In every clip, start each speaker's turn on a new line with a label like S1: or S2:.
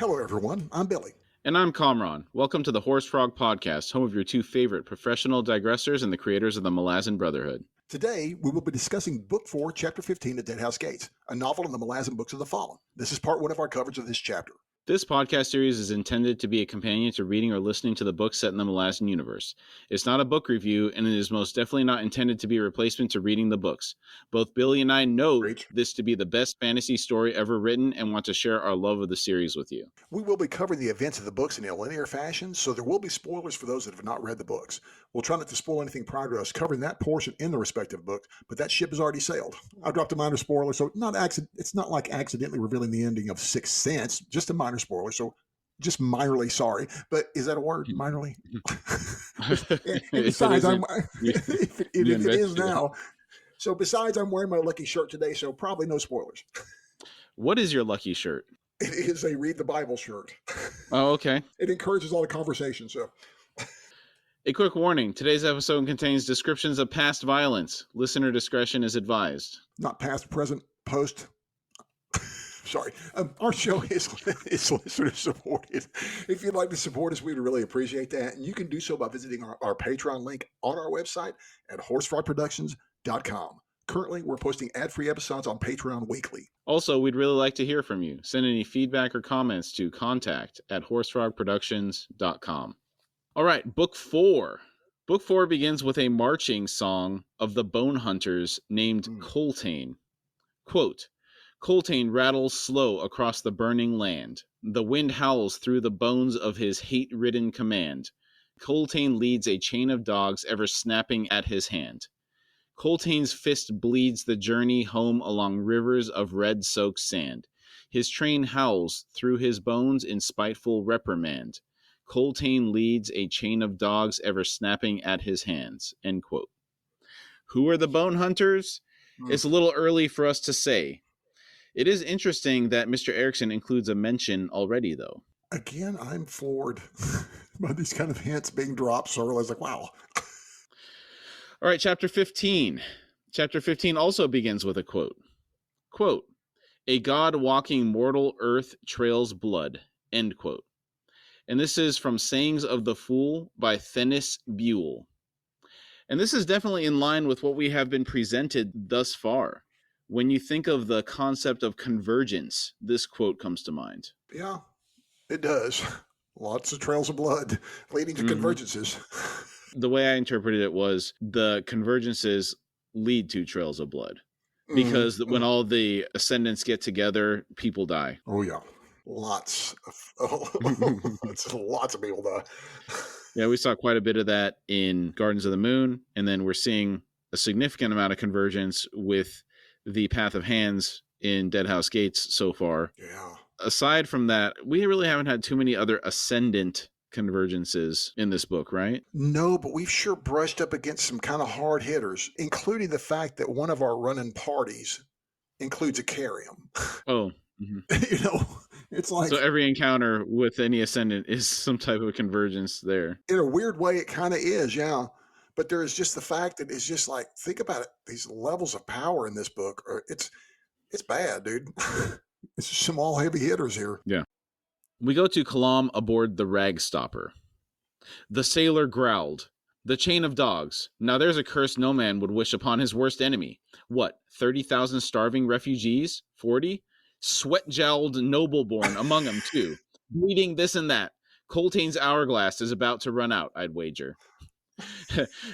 S1: Hello, everyone. I'm Billy.
S2: And I'm Kamraun. Welcome to the HorseFrog podcast, home of your two favorite professional digressors and the creators of the Malazan Brotherhood.
S1: Today, we will be discussing Book 4, Chapter 15 of Deadhouse Gates, a novel in the Malazan Books of the Fallen. This is part one of our coverage of this chapter.
S2: This podcast series is intended to be a companion to reading or listening to the books set in the Malazan universe. It's not a book review, and it is most definitely not intended to be a replacement to reading the books. Both Billy and I know this to be the best fantasy story ever written and want to share our love of the series with you.
S1: We will be covering the events of the books in a linear fashion, so there will be spoilers for those that have not read the books. We'll try not to spoil anything prior to us covering that portion in the respective book, but that ship has already sailed. I dropped a minor spoiler, so it's not like accidentally revealing the ending of Sixth Sense, just a minor spoiler, so just minorly sorry. But is that a word, minorly? Besides, it is now. So besides, I'm wearing my lucky shirt today, so probably no spoilers.
S2: What is your lucky shirt?
S1: It is a Read the Bible shirt.
S2: Oh, okay.
S1: It encourages all the conversation, so...
S2: A quick warning, today's episode contains descriptions of past violence. Listener discretion is advised.
S1: Not past, present, post. Sorry. Our show is listener supported. If you'd like to support us, we'd really appreciate that. And you can do so by visiting our Patreon link on our website at HorseFrogProductions.com. Currently, we're posting ad-free episodes on Patreon weekly.
S2: Also, we'd really like to hear from you. Send any feedback or comments to contact@HorseFrogProductions.com. All right, Book 4. Book 4 begins with a marching song of the bone hunters named Coltane. Quote, Coltane rattles slow across the burning land. The wind howls through the bones of his hate-ridden command. Coltane leads a chain of dogs ever snapping at his hand. Coltane's fist bleeds the journey home along rivers of red-soaked sand. His train howls through his bones in spiteful reprimand. Coltane leads a chain of dogs ever snapping at his hands. End quote. Who are the bone hunters? It's a little early for us to say. It is interesting that Mr. Erikson includes a mention already, though.
S1: Again, I'm floored by these kind of hints being dropped so early. I was like, wow.
S2: All right, Chapter 15. Chapter 15 also begins with a quote. Quote, a god walking mortal earth trails blood. End quote. And this is from Sayings of the Fool by Thenis Buell. And this is definitely in line with what we have been presented thus far. When you think of the concept of convergence, this quote comes to mind.
S1: Yeah, it does. Lots of trails of blood leading to convergences.
S2: The way I interpreted it was the convergences lead to trails of blood. Because when all the ascendants get together, people die.
S1: Oh, yeah. Lots of people die.
S2: Yeah, we saw quite a bit of that in Gardens of the Moon, and then we're seeing a significant amount of convergence with the Path of Hands in Deadhouse Gates so far.
S1: Yeah.
S2: Aside from that, we really haven't had too many other ascendant convergences in this book, right?
S1: No, but we've sure brushed up against some kind of hard hitters, including the fact that one of our running parties includes a Carium.
S2: Oh.
S1: You know, it's like...
S2: So every encounter with any ascendant is some type of convergence there.
S1: In a weird way, it kind of is, yeah. But there is just the fact that it's just like, think about it, these levels of power in this book, it's bad, dude. It's just some all heavy hitters here.
S2: Yeah. We go to Kamraun aboard the Rag Stopper. The sailor growled, the chain of dogs. Now there's a curse no man would wish upon his worst enemy. What, 30,000 starving refugees? 40? Sweat-jowled noble-born among them, too. Bleeding this and that. Coltane's hourglass is about to run out, I'd wager.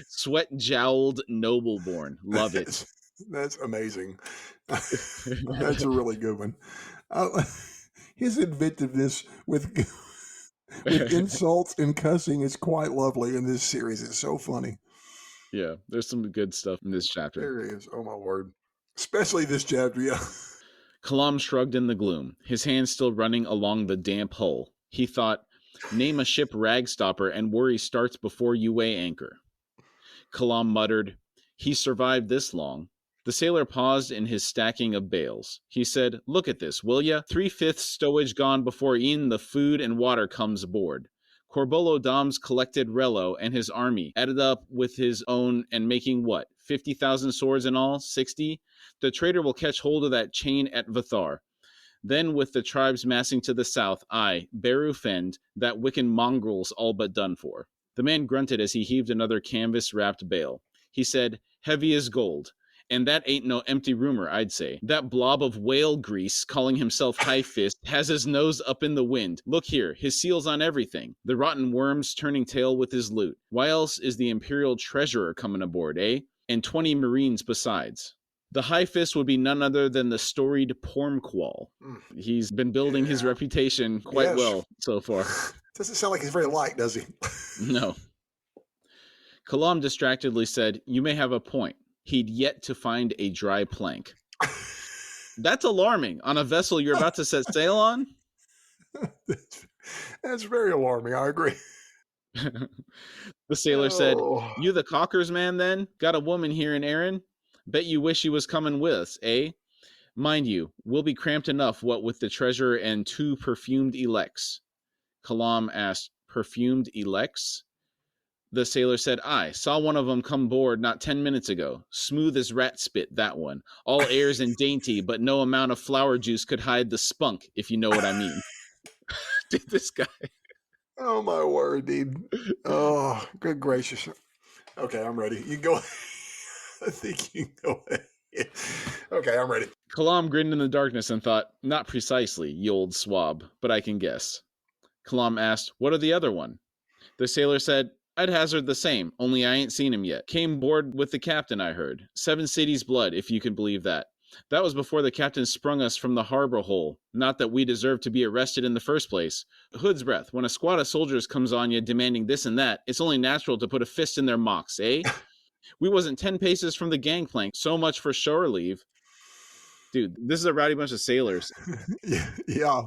S2: Sweat-jowled noble-born. Love it.
S1: That's amazing. That's a really good one. His inventiveness with insults and cussing is quite lovely in this series. It's so funny.
S2: Yeah, there's some good stuff in this chapter.
S1: There he is. Oh, my word. Especially this chapter, yeah.
S2: Kamraun shrugged in the gloom, his hands still running along the damp hull. He thought, name a ship Ragstopper and worry starts before you weigh anchor. Kamraun muttered, he survived this long. The sailor paused in his stacking of bales. He said, look at this, will ya? 3/5 stowage gone before e'en the food and water comes aboard. Corbolo Dom's collected Rello and his army, added up with his own and making what? 50,000 swords in all? 60? The traitor will catch hold of that chain at Vathar. Then, with the tribes massing to the south, I, Beru Fend, that wicked mongrel's all but done for. The man grunted as he heaved another canvas-wrapped bale. He said, heavy as gold. And that ain't no empty rumor, I'd say. That blob of whale grease, calling himself High Fist, has his nose up in the wind. Look here, his seal's on everything. The rotten worm's turning tail with his loot. Why else is the Imperial Treasurer coming aboard, eh? And 20 Marines besides. The High Fist would be none other than the storied Pormqual. He's been building his reputation quite well so far.
S1: Doesn't sound like he's very liked, does he?
S2: No. Kalam distractedly said, you may have a point. He'd yet to find a dry plank. That's alarming. On a vessel you're about to set sail on?
S1: That's very alarming. I agree.
S2: The sailor said, you the caulker's man then? Got a woman here in Erin? Bet you wish he was coming with us, eh? Mind you, we'll be cramped enough, what with the treasurer and 2 perfumed elects. Kalam asked, perfumed elects? The sailor said, I saw one of them come board not 10 minutes ago. Smooth as rat spit, that one. All airs and dainty, but no amount of flower juice could hide the spunk, if you know what I mean. Dude, this guy.
S1: Oh, my word, dude. Oh, good gracious. Okay, I'm ready. You can go. I think you can go ahead. Okay, I'm ready.
S2: Kalam grinned in the darkness and thought, not precisely, you old swab, but I can guess. Kalam asked, what of the other one? The sailor said, I'd hazard the same, only I ain't seen him yet. Came board with the captain, I heard. 7 cities blood, if you can believe that. That was before the captain sprung us from the harbor hole. Not that we deserved to be arrested in the first place. Hood's breath, when a squad of soldiers comes on you demanding this and that, it's only natural to put a fist in their mocks, eh? We wasn't 10 paces from the gangplank, so much for shore leave. Dude, this is a rowdy bunch of sailors.
S1: Yeah.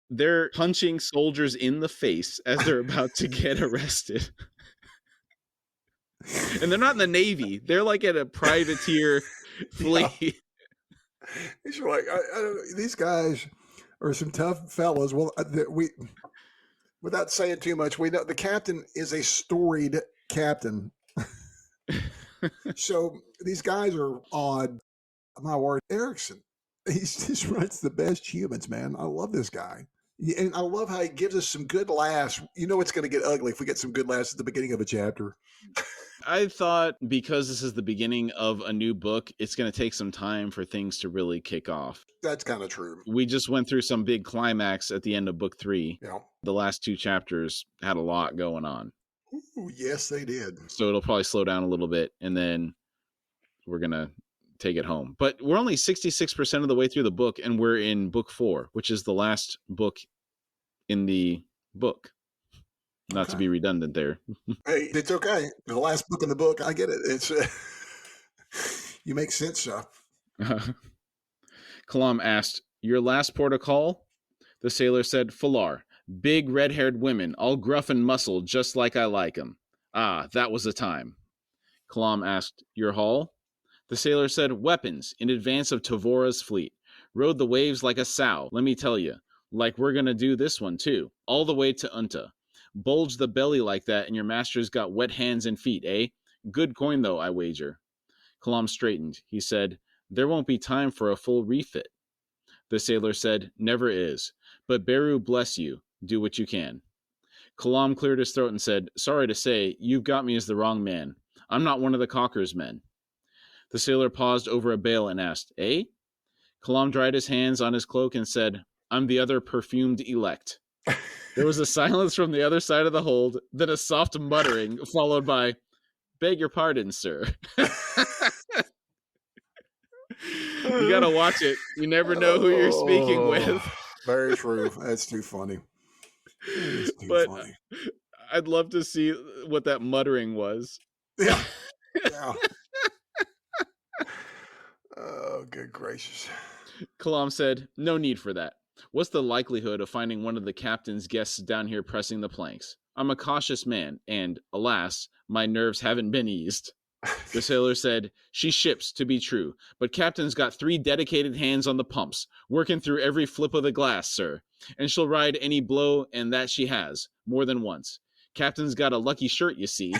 S2: They're punching soldiers in the face as they're about to get arrested. And they're not in the Navy. They're like at a privateer fleet. Yeah.
S1: These are like, these guys are some tough fellas. Well, without saying too much, we know the captain is a storied captain. So these guys are odd. My word, Erikson. He just runs the best humans, man. I love this guy. And I love how he gives us some good laughs. You know it's going to get ugly if we get some good laughs at the beginning of a chapter.
S2: I thought because this is the beginning of a new book, it's going to take some time for things to really kick off.
S1: That's kind of true.
S2: We just went through some big climax at the end of book 3.
S1: Yeah.
S2: The last 2 chapters had a lot going on.
S1: Ooh, yes, they did.
S2: So it'll probably slow down a little bit, and then we're going to take it home. But we're only 66% of the way through the book, and we're in book 4, which is the last book in the book. Not to be redundant there.
S1: Hey, it's okay. The last book in the book, I get it. It's you make sense, sir.
S2: Kalam asked, your last port of call? The sailor said, Falar. Big red-haired women, all gruff and muscled, just like I like 'em. Ah, that was a time. Kalam asked, your haul? The sailor said, weapons, in advance of Tavora's fleet. Rode the waves like a sow, let me tell you. Like we're going to do this one, too. All the way to Unta. Bulge the belly like that, and your master's got wet hands and feet, eh? Good coin, though, I wager. Kalam straightened. He said, there won't be time for a full refit. The sailor said, never is. But Beru bless you. Do what you can. Kalam cleared his throat and said, sorry to say, you've got me as the wrong man. I'm not one of the caulker's men. The sailor paused over a bale and asked, eh? Kalam dried his hands on his cloak and said, I'm the other perfumed elect. There was a silence from the other side of the hold, then a soft muttering, followed by, beg your pardon, sir. You gotta watch it. You never know who you're speaking with.
S1: Very true. That's too funny. It's too funny.
S2: I'd love to see what that muttering was.
S1: Yeah. Yeah. Oh, good gracious.
S2: Kalam said, no need for that. What's the likelihood of finding one of the captain's guests down here pressing the planks? I'm a cautious man, and, alas, my nerves haven't been eased. The sailor said, she ships, to be true, but captain's got 3 dedicated hands on the pumps, working through every flip of the glass, sir. And she'll ride any blow, and that she has, more than once. Captain's got a lucky shirt, you see.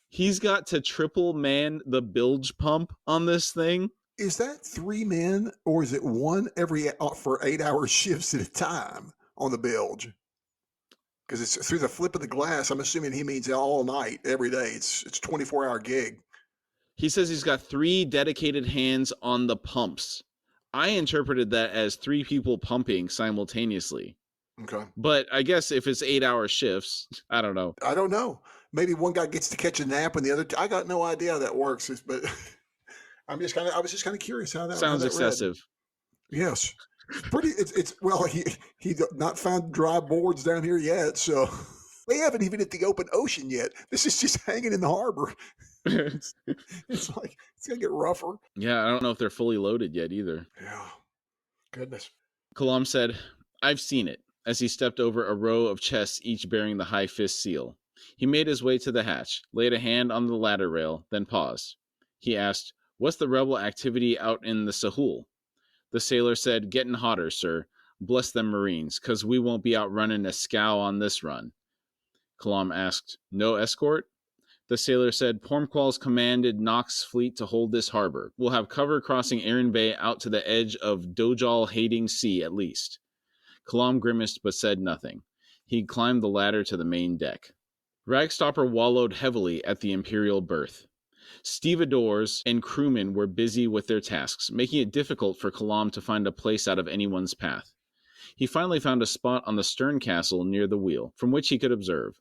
S2: He's got to triple man the bilge pump on this thing.
S1: Is that 3 men, or is it one for 8-hour shifts at a time on the bilge? Because it's through the flip of the glass. I'm assuming he means all night, every day. It's 24-hour gig.
S2: He says he's got 3 dedicated hands on the pumps. I interpreted that as 3 people pumping simultaneously.
S1: Okay.
S2: But I guess if it's 8-hour shifts, I don't know.
S1: I don't know. Maybe one guy gets to catch a nap and the other. I got no idea how that works. But I was just kind of curious how that
S2: sounds
S1: how that
S2: excessive.
S1: Read. Yes. Pretty. It's well. He not found dry boards down here yet, so we haven't even hit the open ocean yet. This is just hanging in the harbor. It's like it's gonna get rougher.
S2: Yeah, I don't know if they're fully loaded yet either.
S1: Yeah. Goodness.
S2: Kalam said, "I've seen it," as he stepped over a row of chests, each bearing the high fist seal. He made his way to the hatch, laid a hand on the ladder rail, then paused. He asked, "What's the rebel activity out in the Sahul?" The sailor said, "Getting hotter, sir. Bless them Marines, 'cause we won't be out running a scow on this run." Kalam asked, "No escort?" The sailor said, "Pormqual's commanded Knox's fleet to hold this harbor. We'll have cover crossing Aran Bay out to the edge of Dojal-Hating Sea at least." Kalam grimaced but said nothing. He climbed the ladder to the main deck. Ragstopper wallowed heavily at the Imperial berth. Stevedores and crewmen were busy with their tasks, making it difficult for Kalam to find a place out of anyone's path. He finally found a spot on the stern castle near the wheel, from which he could observe.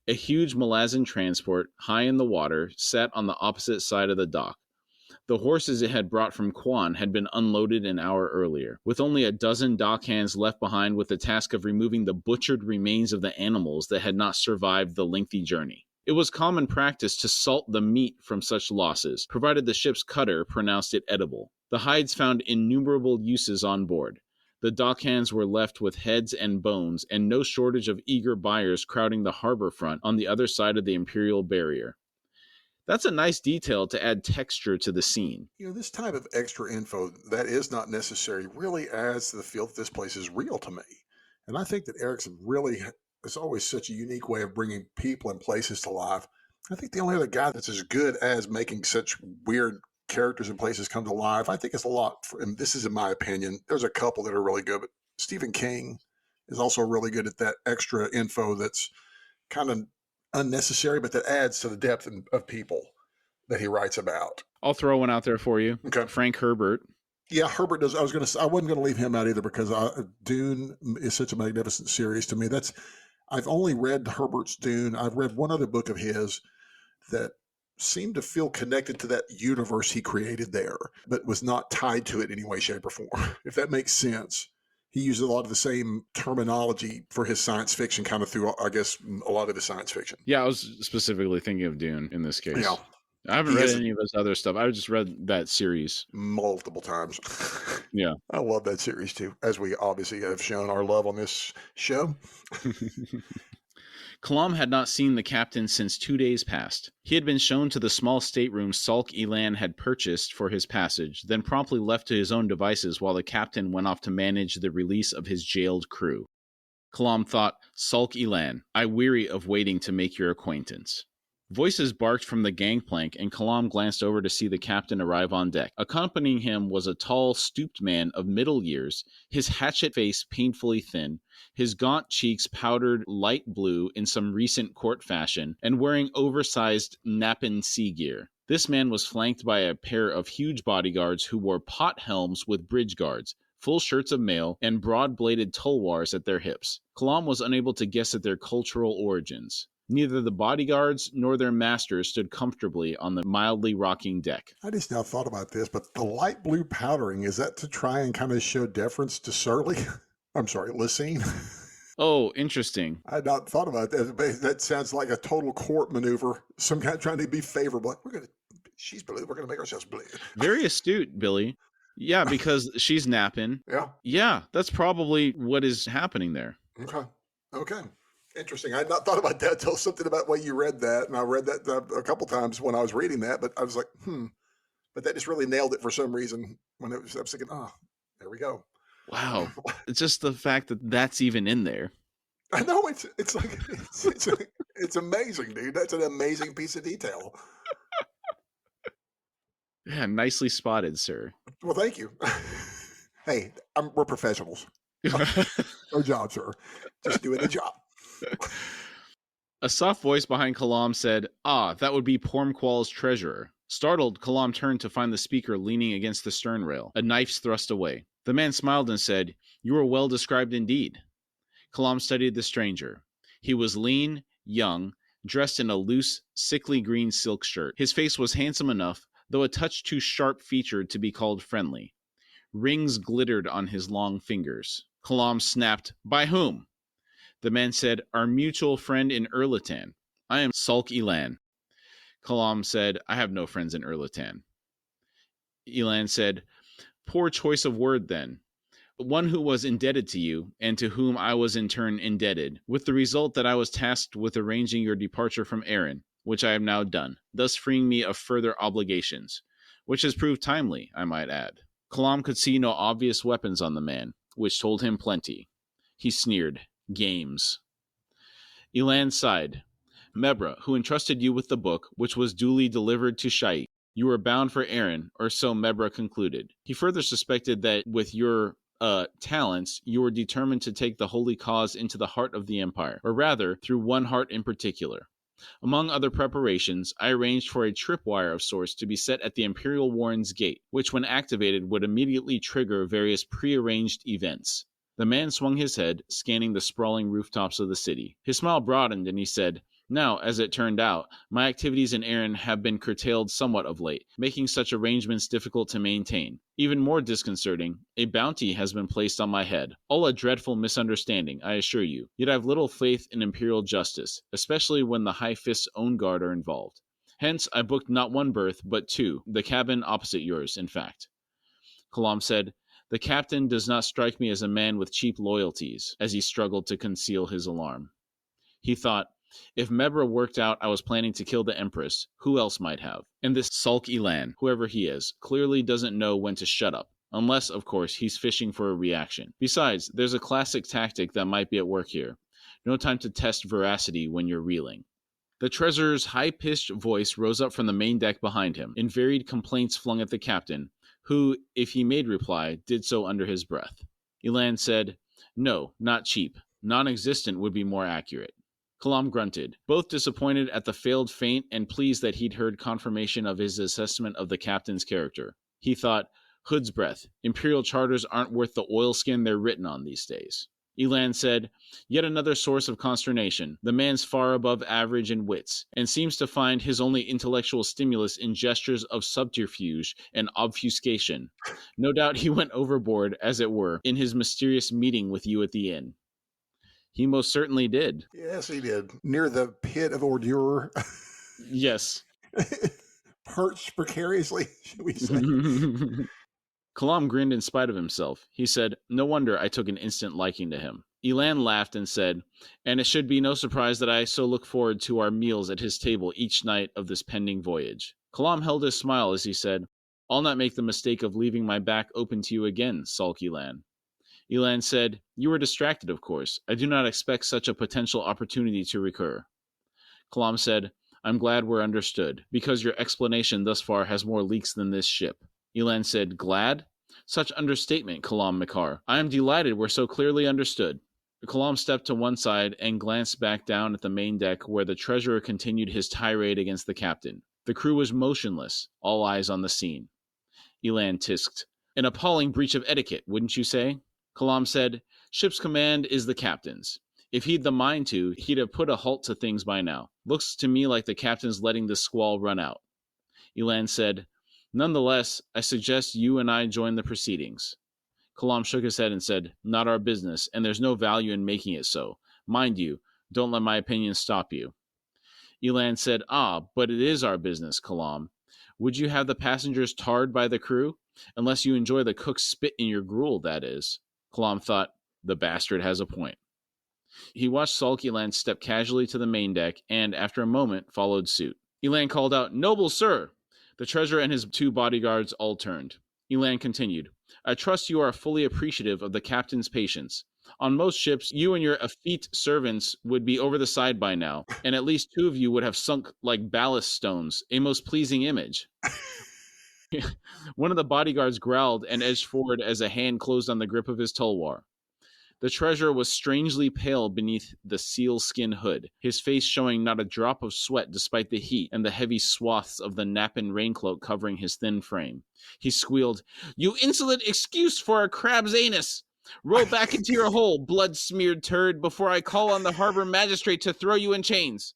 S2: A huge Malazan transport, high in the water, sat on the opposite side of the dock. The horses it had brought from Quan had been unloaded an hour earlier, with only a dozen dockhands left behind with the task of removing the butchered remains of the animals that had not survived the lengthy journey. It was common practice to salt the meat from such losses, provided the ship's cutter pronounced it edible. The hides found innumerable uses on board. The dockhands were left with heads and bones, and no shortage of eager buyers crowding the harbor front on the other side of the Imperial barrier. That's a nice detail to add texture to the scene.
S1: This type of extra info that is not necessary really adds to the feel that this place is real to me. And I think that Erikson really is always such a unique way of bringing people and places to life. I think the only other guy that's as good as making such weird characters and places come to life, I think it's a lot. And this is in my opinion. There's a couple that are really good, but Stephen King is also really good at that extra info that's kind of unnecessary, but that adds to the depth of people that he writes about.
S2: I'll throw one out there for you.
S1: Okay.
S2: Frank Herbert.
S1: Yeah, Herbert does. I wasn't going to leave him out either because Dune is such a magnificent series to me. I've only read Herbert's Dune. I've read one other book of his that seemed to feel connected to that universe he created there, but was not tied to it in any way, shape, or form, if that makes sense. He uses a lot of the same terminology for his science fiction kind of through, I guess, a lot of his science fiction.
S2: Yeah, I was specifically thinking of Dune in this case.
S1: Yeah.
S2: I haven't read any of his other stuff. I just read that series
S1: multiple times.
S2: Yeah.
S1: I love that series too, as we obviously have shown our love on this show.
S2: Kalam had not seen the captain since 2 days past. He had been shown to the small stateroom Salk Elan had purchased for his passage, then promptly left to his own devices while the captain went off to manage the release of his jailed crew. Kalam thought, "Salk Elan, I weary of waiting to make your acquaintance." Voices barked from the gangplank, and Kalam glanced over to see the captain arrive on deck. Accompanying him was a tall, stooped man of middle years, his hatchet face painfully thin, his gaunt cheeks powdered light blue in some recent court fashion, and wearing oversized Napan sea gear. This man was flanked by a pair of huge bodyguards who wore pot helms with bridge guards, full shirts of mail, and broad-bladed tulwars at their hips. Kalam was unable to guess at their cultural origins. Neither the bodyguards nor their masters stood comfortably on the mildly rocking deck.
S1: I just now thought about this, but the light blue powdering, is that to try and kind of show deference to Surly? I'm sorry, Lysine?
S2: Oh, interesting.
S1: I had not thought about that. That sounds like a total court maneuver. Some kind of trying to be favorable. Like, she's blue. We're going to make ourselves blue.
S2: Very astute, Billy. Yeah, because she's napping.
S1: Yeah.
S2: Yeah, that's probably what is happening there.
S1: Okay. Interesting. I had not thought about that until something about the way you read that. And I read that a couple times when I was reading that, but I was like, But that just really nailed it for some reason. I was thinking, there we go.
S2: Wow. It's just the fact that that's even in there.
S1: I know it's like, it's amazing, dude. That's an amazing piece of detail.
S2: Yeah, nicely spotted, sir.
S1: Well, thank you. Hey, we're professionals. No job, sir. Just doing the job.
S2: A soft voice behind Kalam said, "Ah, that would be Pormqual's treasurer." Startled, Kalam turned to find the speaker leaning against the stern rail, a knife's thrust away. The man smiled and said, "You are well described indeed." Kalam studied the stranger. He was lean, young, dressed in a loose, sickly green silk shirt. His face was handsome enough, though a touch too sharp-featured to be called friendly. Rings glittered on his long fingers. Kalam snapped, "By whom?" The man said, "Our mutual friend in Erlatan. I am Salk Elan." Kalam said, "I have no friends in Erlatan." Elan said, "Poor choice of word, then. One who was indebted to you, and to whom I was in turn indebted, with the result that I was tasked with arranging your departure from Erin, which I have now done, thus freeing me of further obligations, which has proved timely, I might add." Kalam could see no obvious weapons on the man, which told him plenty. He sneered, "Games." Elan sighed. "Mebra, who entrusted you with the book, which was duly delivered to Shaik. You were bound for Erin, or so Mebra concluded. He further suspected that with your talents, you were determined to take the holy cause into the heart of the Empire, or rather, through one heart in particular. Among other preparations, I arranged for a tripwire of sorts to be set at the Imperial Warren's gate, which when activated would immediately trigger various prearranged events." The man swung his head, scanning the sprawling rooftops of the city. His smile broadened, and he said, "Now, as it turned out, my activities in Erin have been curtailed somewhat of late, making such arrangements difficult to maintain. Even more disconcerting, a bounty has been placed on my head. All a dreadful misunderstanding, I assure you. Yet I have little faith in imperial justice, especially when the High Fist's own guard are involved. Hence, I booked not one berth, but two, the cabin opposite yours, in fact." Kalam said, "The captain does not strike me as a man with cheap loyalties," as he struggled to conceal his alarm. He thought, if Mebra worked out I was planning to kill the Empress, who else might have? And this Salk Elan, whoever he is, clearly doesn't know when to shut up. Unless, of course, he's fishing for a reaction. Besides, there's a classic tactic that might be at work here. No time to test veracity when you're reeling. The treasurer's high-pitched voice rose up from the main deck behind him, in varied complaints flung at the captain, who, if he made reply, did so under his breath. Elan said, "No, not cheap. Non-existent would be more accurate." Kalam grunted, both disappointed at the failed feint and pleased that he'd heard confirmation of his assessment of the captain's character. He thought, hood's breath, imperial charters aren't worth the oilskin they're written on these days. Elan said, "Yet another source of consternation. The man's far above average in wits, and seems to find his only intellectual stimulus in gestures of subterfuge and obfuscation. No doubt he went overboard, as it were, in his mysterious meeting with you at the inn." He most certainly did.
S1: Yes, he did. Near the pit of ordure.
S2: Yes.
S1: Perched precariously, should we say.
S2: Kalam grinned in spite of himself. He said, "No wonder I took an instant liking to him." Elan laughed and said, "And it should be no surprise that I so look forward to our meals at his table each night of this pending voyage." Kalam held his smile as he said, "I'll not make the mistake of leaving my back open to you again, Salk Elan." Elan said, "You were distracted, of course. I do not expect such a potential opportunity to recur." Kalam said, "I'm glad we're understood, because your explanation thus far has more leaks than this ship." Elan said, "Glad? Such understatement, Kalam Makar. I am delighted we're so clearly understood." Kalam stepped to one side and glanced back down at the main deck where the treasurer continued his tirade against the captain. The crew was motionless, all eyes on the scene. Elan tisked, "An appalling breach of etiquette, wouldn't you say?" Kalam said, "Ship's command is the captain's. If he'd the mind to, he'd have put a halt to things by now. Looks to me like the captain's letting this squall run out." Elan said, "Nonetheless, I suggest you and I join the proceedings." Kalam shook his head and said, "Not our business, and there's no value in making it so. Mind you, don't let my opinion stop you." Elan said, "But it is our business, Kalam. Would you have the passengers tarred by the crew? Unless you enjoy the cook's spit in your gruel, that is." Kalam thought, the bastard has a point. He watched Salk Elan step casually to the main deck and, after a moment, followed suit. Elan called out, "Noble sir!" The treasurer and his two bodyguards all turned. Elan continued, "I trust you are fully appreciative of the captain's patience. On most ships, you and your effete servants would be over the side by now, and at least two of you would have sunk like ballast stones, a most pleasing image." One of the bodyguards growled and edged forward as a hand closed on the grip of his tulwar. The treasurer was strangely pale beneath the sealskin hood, his face showing not a drop of sweat despite the heat and the heavy swaths of the nappen raincloak covering his thin frame. He squealed, "You insolent excuse for a crab's anus! Roll back into your hole, blood-smeared turd, before I call on the harbor magistrate to throw you in chains."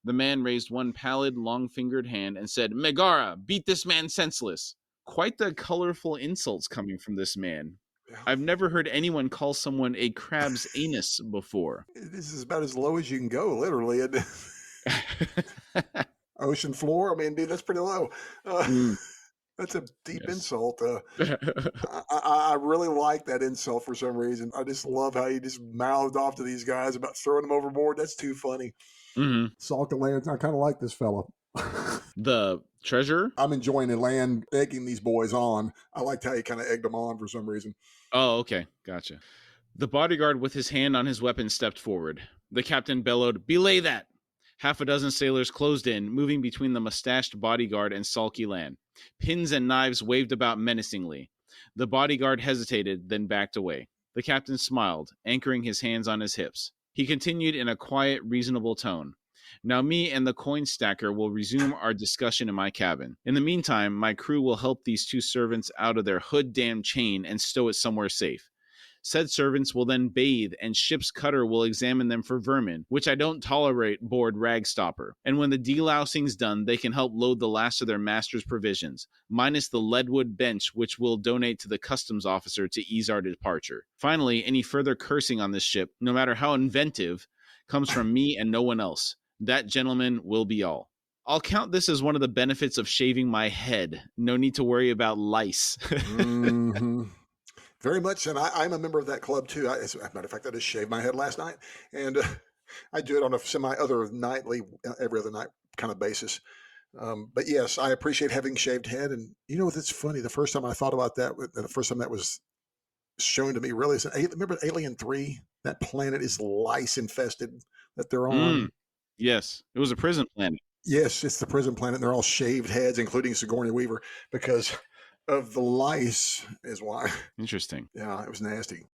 S2: The man raised one pallid, long-fingered hand and said, "Megara, beat this man senseless." Quite the colorful insults coming from this man. I've never heard anyone call someone a crab's anus before.
S1: This is about as low as you can go, literally. Ocean floor. I mean, dude, that's pretty low. That's a deep insult. I really like that insult for some reason. I just love how he just mouthed off to these guys about throwing them overboard. That's too funny.
S3: Salk and Land, I kind of like this fella.
S2: The treasurer?
S3: I'm enjoying the Land egging these boys on. I liked how he kind of egged them on for some reason.
S2: Oh, okay. Gotcha. The bodyguard with his hand on his weapon stepped forward. The captain bellowed, "Belay that!" Half a dozen sailors closed in, moving between the mustached bodyguard and sulky Land. Pins and knives waved about menacingly. The bodyguard hesitated, then backed away. The captain smiled, anchoring his hands on his hips. He continued in a quiet, reasonable tone. "Now me and the coin stacker will resume our discussion in my cabin. In the meantime, my crew will help these two servants out of their hood-damned chain and stow it somewhere safe. Said servants will then bathe, and ship's cutter will examine them for vermin, which I don't tolerate board Ragstopper. And when the delousing's done, they can help load the last of their master's provisions, minus the leadwood bench, which we'll donate to the customs officer to ease our departure. Finally, any further cursing on this ship, no matter how inventive, comes from me and no one else. That, gentlemen, will be all. I'll count this as one of the benefits of shaving my head. No need to worry about lice."
S1: Very much, and I'm a member of that club too. As a matter of fact, I just shaved my head last night, and I do it on a semi-other nightly, every other night kind of basis. But yes, I appreciate having shaved head. And you know, it's funny. The first time I thought about that, the first time that was shown to me, really, is remember Alien 3? That planet is lice infested that they're on.
S2: Yes, it was a prison planet.
S1: Yes, it's the prison planet. And they're all shaved heads, including Sigourney Weaver, because of the lice is why.
S2: Interesting.
S1: Yeah, it was nasty.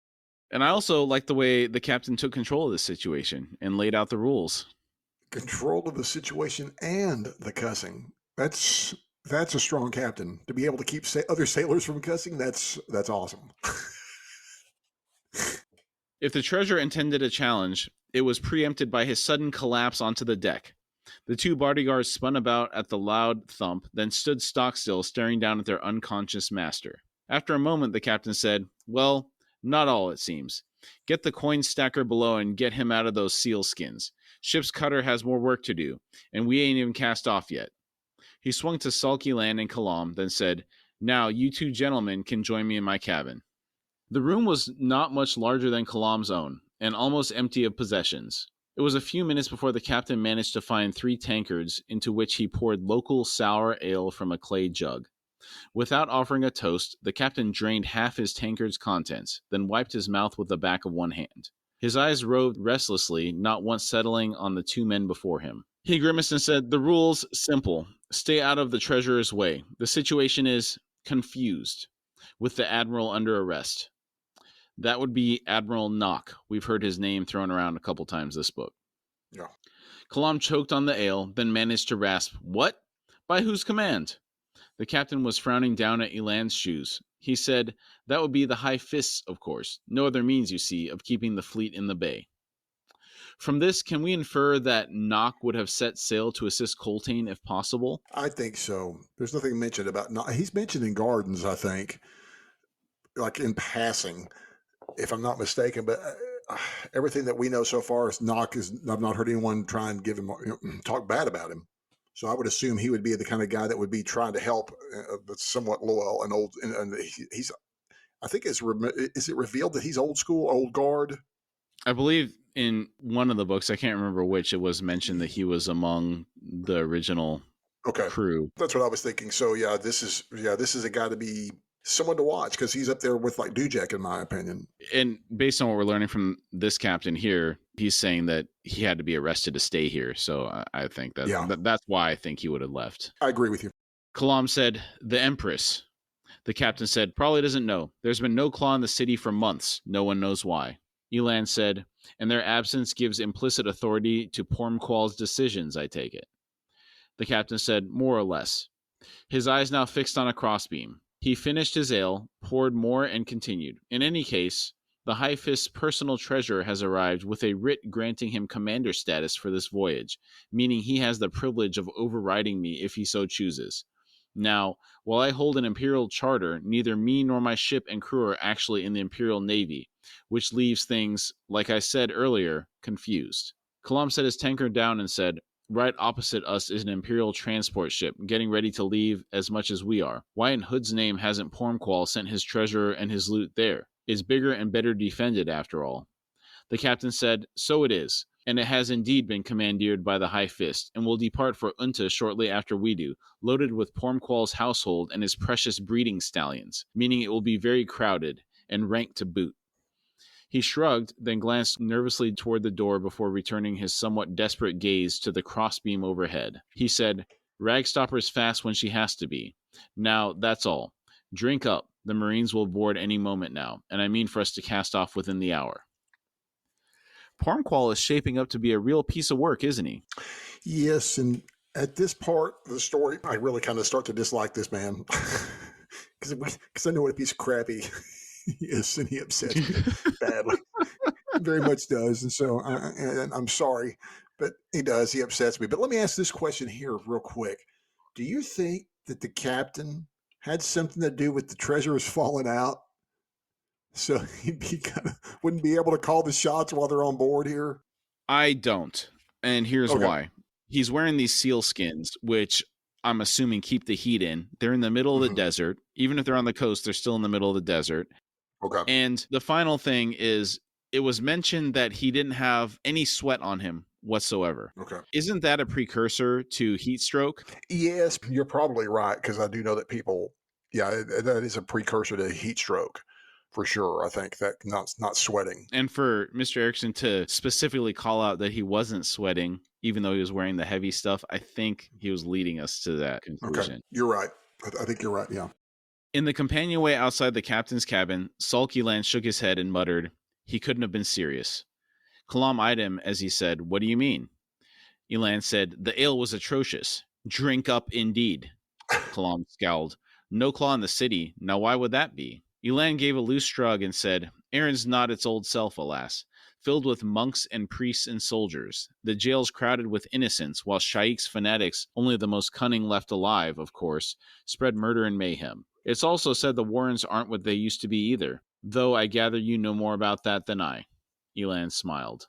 S2: And I also like the way the captain took control of this situation and laid out the rules.
S1: Control of the situation and the cussing. That's a strong captain. To be able to keep other sailors from cussing, that's awesome.
S2: If the treasurer intended a challenge, it was preempted by his sudden collapse onto the deck. The two bodyguards spun about at the loud thump, then stood stock-still, staring down at their unconscious master. After a moment, the captain said, "Well, not all, it seems. Get the coin stacker below and get him out of those seal skins. Ship's cutter has more work to do, and we ain't even cast off yet." He swung to sulky Land and Kalam, then said, "Now, you two gentlemen can join me in my cabin." The room was not much larger than Kalam's own, and almost empty of possessions. It was a few minutes before the captain managed to find 3 tankards into which he poured local sour ale from a clay jug. Without offering a toast, the captain drained half his tankard's contents, then wiped his mouth with the back of one hand. His eyes roved restlessly, not once settling on the 2 men before him. He grimaced and said, "The rule's simple. Stay out of the treasurer's way. The situation is confused, with the admiral under arrest." That would be Admiral Nock. We've heard his name thrown around a couple times this book.
S1: Yeah.
S2: Kalam choked on the ale, then managed to rasp, "What? By whose command?" The captain was frowning down at Elan's shoes. He said, "That would be the high fists, of course. No other means, you see, of keeping the fleet in the bay." From this, can we infer that Nock would have set sail to assist Coltane if possible?
S1: I think so. There's nothing mentioned about Nock. He's mentioned in Gardens, I think, like in passing, if I'm not mistaken, but everything that we know so far is Nock I've not heard anyone try and give him, talk bad about him. So I would assume he would be the kind of guy that would be trying to help, but somewhat loyal and old. And he's, I think is it revealed that he's old school, old guard?
S2: I believe in one of the books, I can't remember which, it was mentioned that he was among the original crew.
S1: That's what I was thinking. So yeah, this is a guy to be someone to watch because he's up there with like Dujek, in my opinion.
S2: And based on what we're learning from this captain here, he's saying that he had to be arrested to stay here. So I think that's why I think he would have left.
S1: I agree with you.
S2: Kalam said, "The Empress." The captain said, "Probably doesn't know. There's been no claw in the city for months. No one knows why." Elan said, "And their absence gives implicit authority to Pormqual's decisions, I take it." The captain said, "More or less." His eyes now fixed on a crossbeam. He finished his ale, poured more, and continued. "In any case, the High Fist's personal treasurer has arrived with a writ granting him commander status for this voyage, meaning he has the privilege of overriding me if he so chooses. Now, while I hold an Imperial charter, neither me nor my ship and crew are actually in the Imperial Navy, which leaves things, like I said earlier, confused." Kalam set his tankard down and said, "Right opposite us is an Imperial transport ship, getting ready to leave as much as we are. Why in Hood's name hasn't Pormqual sent his treasurer and his loot there? It's bigger and better defended, after all." The captain said, "So it is, and it has indeed been commandeered by the High Fist, and will depart for Unta shortly after we do, loaded with Pormqual's household and his precious breeding stallions, meaning it will be very crowded, and ranked to boot." He shrugged, then glanced nervously toward the door before returning his somewhat desperate gaze to the crossbeam overhead. He said, "Ragstopper's fast when she has to be. Now, that's all. Drink up. The Marines will board any moment now, and I mean for us to cast off within the hour." Pormqual is shaping up to be a real piece of work, isn't he?
S1: Yes, and at this part of the story, I really kind of start to dislike this man because I know what a piece of crap he is, and he upsets me badly. He very much does, and so I'm sorry, but he does. He upsets me. But let me ask this question here real quick. Do you think that the captain had something to do with the treasures falling out? So wouldn't be able to call the shots while they're on board here?
S2: I don't. And here's
S1: Okay.
S2: why. He's wearing these seal skins, which I'm assuming keep the heat in. They're in the middle of the desert. Even if they're on the coast, they're still in the middle of the desert.
S1: Okay.
S2: And the final thing is, it was mentioned that he didn't have any sweat on him whatsoever.
S1: Okay.
S2: Isn't that a precursor to heat stroke?
S1: Yes, you're probably right, because I do know that people, that is a precursor to heat stroke for sure. I think that not sweating.
S2: And for Mr. Erikson to specifically call out that he wasn't sweating, even though he was wearing the heavy stuff, I think he was leading us to that conclusion.
S1: Okay, you're right. I think you're right, yeah.
S2: In the companionway outside the captain's cabin, Sulky Land shook his head and muttered, "He couldn't have been serious." Kalam eyed him as he said, "What do you mean?" Elan said, "The ale was atrocious. Drink up indeed." Kalam scowled. "No claw in the city. Now why would that be?" Elan gave a loose shrug and said, "Erin's not its old self, alas. Filled with monks and priests and soldiers. The jails crowded with innocents, while Shaik's fanatics, only the most cunning left alive, of course, spread murder and mayhem. It's also said the Warrens aren't what they used to be either, though I gather you know more about that than I." Elan smiled.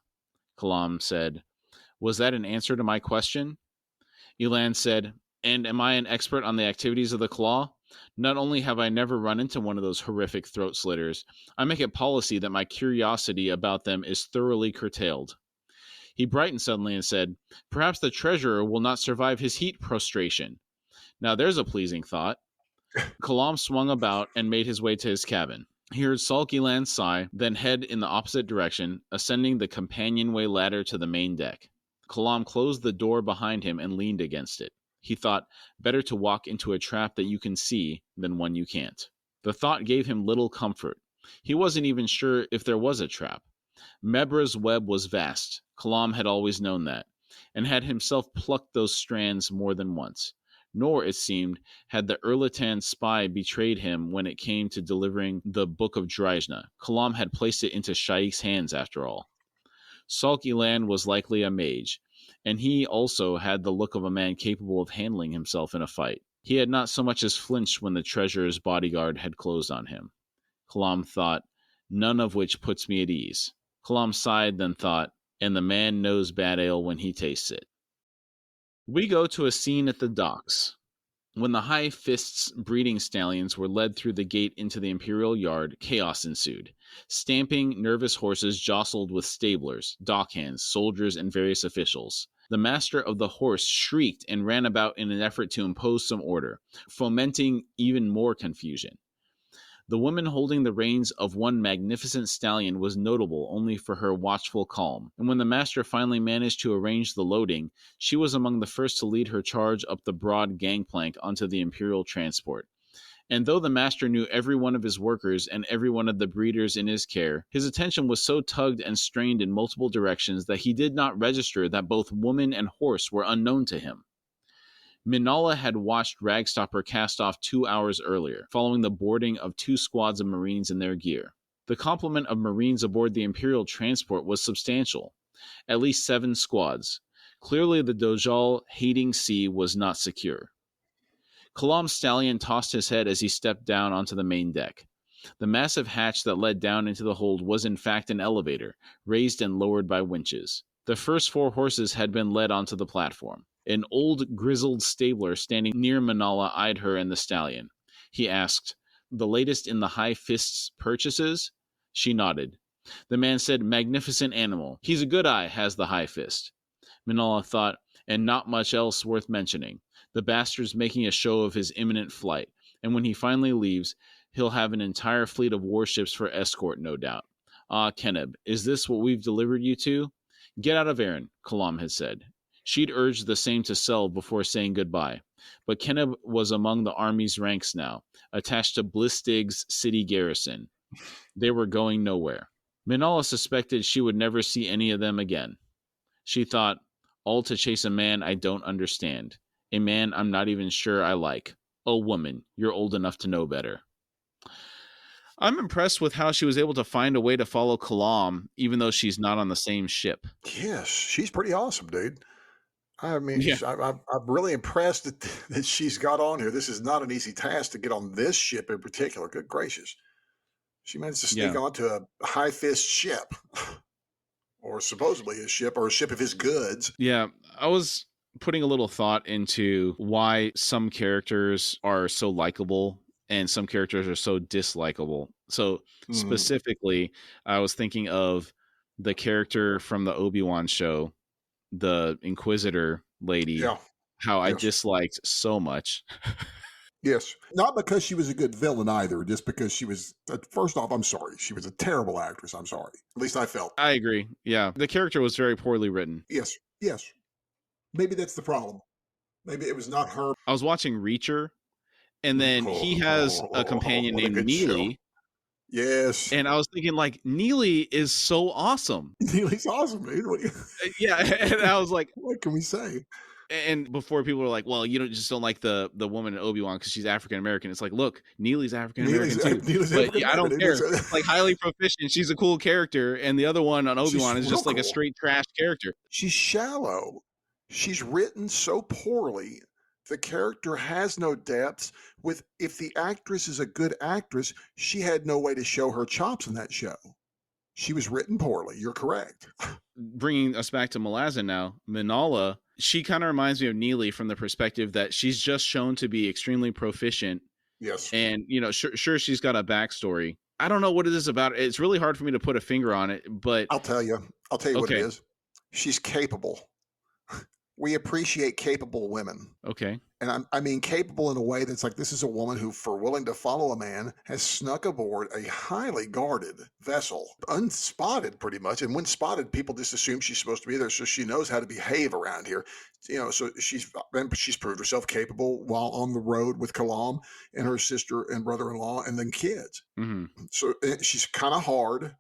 S2: Kalam said, "Was that an answer to my question?" Elan said, "And am I an expert on the activities of the Claw? Not only have I never run into one of those horrific throat slitters, I make it policy that my curiosity about them is thoroughly curtailed." He brightened suddenly and said, "Perhaps the treasurer will not survive his heat prostration. Now there's a pleasing thought." Kalam swung about and made his way to his cabin. He heard Sulky Land sigh, then head in the opposite direction, ascending the companionway ladder to the main deck. Kalam closed the door behind him and leaned against it. He thought, better to walk into a trap that you can see than one you can't. The thought gave him little comfort. He wasn't even sure if there was a trap. Mebra's web was vast. Kalam had always known that, and had himself plucked those strands more than once. Nor, it seemed, had the Erlitan spy betrayed him when it came to delivering the Book of Dryzna. Kalam had placed it into Shaik's hands, after all. Sulky Land was likely a mage, and he also had the look of a man capable of handling himself in a fight. He had not so much as flinched when the treasurer's bodyguard had closed on him. Kalam thought, none of which puts me at ease. Kalam sighed, then thought, and the man knows bad ale when he tastes it. We go to a scene at the docks. When the High Fist's breeding stallions were led through the gate into the Imperial yard, chaos ensued. Stamping, nervous horses jostled with stablers, dockhands, soldiers, and various officials. The master of the horse shrieked and ran about in an effort to impose some order, fomenting even more confusion. The woman holding the reins of one magnificent stallion was notable only for her watchful calm, and when the master finally managed to arrange the loading, she was among the first to lead her charge up the broad gangplank onto the imperial transport. And though the master knew every one of his workers and every one of the breeders in his care, his attention was so tugged and strained in multiple directions that he did not register that both woman and horse were unknown to him. Minala had watched Ragstopper cast off 2 hours earlier, following the boarding of 2 squads of Marines in their gear. The complement of Marines aboard the Imperial transport was substantial, at least 7 squads. Clearly the Dojal hating sea was not secure. Kalam's stallion tossed his head as he stepped down onto the main deck. The massive hatch that led down into the hold was in fact an elevator, raised and lowered by winches. The first 4 horses had been led onto the platform. An old, grizzled stabler standing near Minala eyed her and the stallion. He asked, "The latest in the High Fist's purchases?" She nodded. The man said, "Magnificent animal. He's a good eye, has the High Fist." Minala thought, "And not much else worth mentioning. The bastard's making a show of his imminent flight, and when he finally leaves, he'll have an entire fleet of warships for escort, no doubt. Ah, Keneb, is this what we've delivered you to?" "Get out of Erin," Kalam had said. She'd urged the same to Sel before saying goodbye, but Keneb was among the army's ranks now, attached to Blistig's city garrison. They were going nowhere. Minala suspected she would never see any of them again. She thought, all to chase a man I don't understand, a man I'm not even sure I like. Oh, woman, you're old enough to know better. I'm impressed with how she was able to find a way to follow Kalam, even though she's not on the same ship.
S1: Yes, she's pretty awesome, dude. I mean,
S2: Yeah.
S1: I'm really impressed that she's got on here. This is not an easy task to get on this ship in particular. Good gracious. She managed to sneak onto a High Fist ship, or supposedly a ship, or a ship of his goods.
S2: Yeah, I was putting a little thought into why some characters are so likable and some characters are so dislikable. So specifically, I was thinking of the character from the Obi-Wan show, the Inquisitor lady, how I disliked so much.
S1: Yes. Not because she was a good villain either, just because she was, first off, I'm sorry. She was a terrible actress. I'm sorry. At least I felt.
S2: I agree. Yeah. The character was very poorly written.
S1: Yes. Yes. Maybe that's the problem. Maybe it was not her.
S2: I was watching Reacher, and then he has a companion named Neely.
S1: Show. Yes.
S2: And I was thinking, like, Neely is so awesome.
S1: Neely's awesome, dude.
S2: Yeah. And I was like,
S1: what can we say?
S2: And before people were like, well, you just don't like the woman in Obi-Wan because she's African American. It's like, look, Neely's African American too. But I don't care. Like, highly proficient. She's a cool character. And the other one on Obi-Wan is just like a straight trash character.
S1: She's shallow. She's written so poorly. The character has no depth. If the actress is a good actress, she had no way to show her chops in that show. She was written poorly. You're correct.
S2: Bringing us back to Malazan now, Minala, she kind of reminds me of Neely from the perspective that she's just shown to be extremely proficient.
S1: Yes.
S2: And, sure, she's got a backstory. I don't know what it is about it. It's really hard for me to put a finger on it, but...
S1: I'll tell you what it is. She's capable. We appreciate capable women.
S2: Okay.
S1: And I mean capable in a way that's like, this is a woman who, for willing to follow a man, has snuck aboard a highly guarded vessel, unspotted pretty much. And when spotted, people just assume she's supposed to be there, so she knows how to behave around here. So she's proved herself capable while on the road with Kalam and her sister and brother-in-law and then kids.
S2: Mm-hmm.
S1: So she's kind of hard.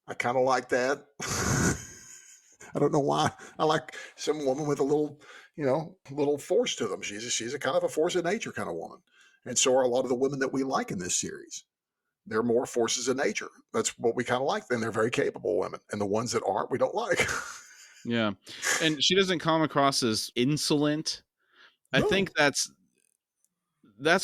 S1: I kind of like that. I don't know why. I like some woman with a little force to them. She's a kind of a force of nature kind of woman. And so are a lot of the women that we like in this series. They're more forces of nature. That's what we kind of like. Then they're very capable women. And the ones that aren't, we don't like.
S2: Yeah. And she doesn't come across as insolent. No. I think that's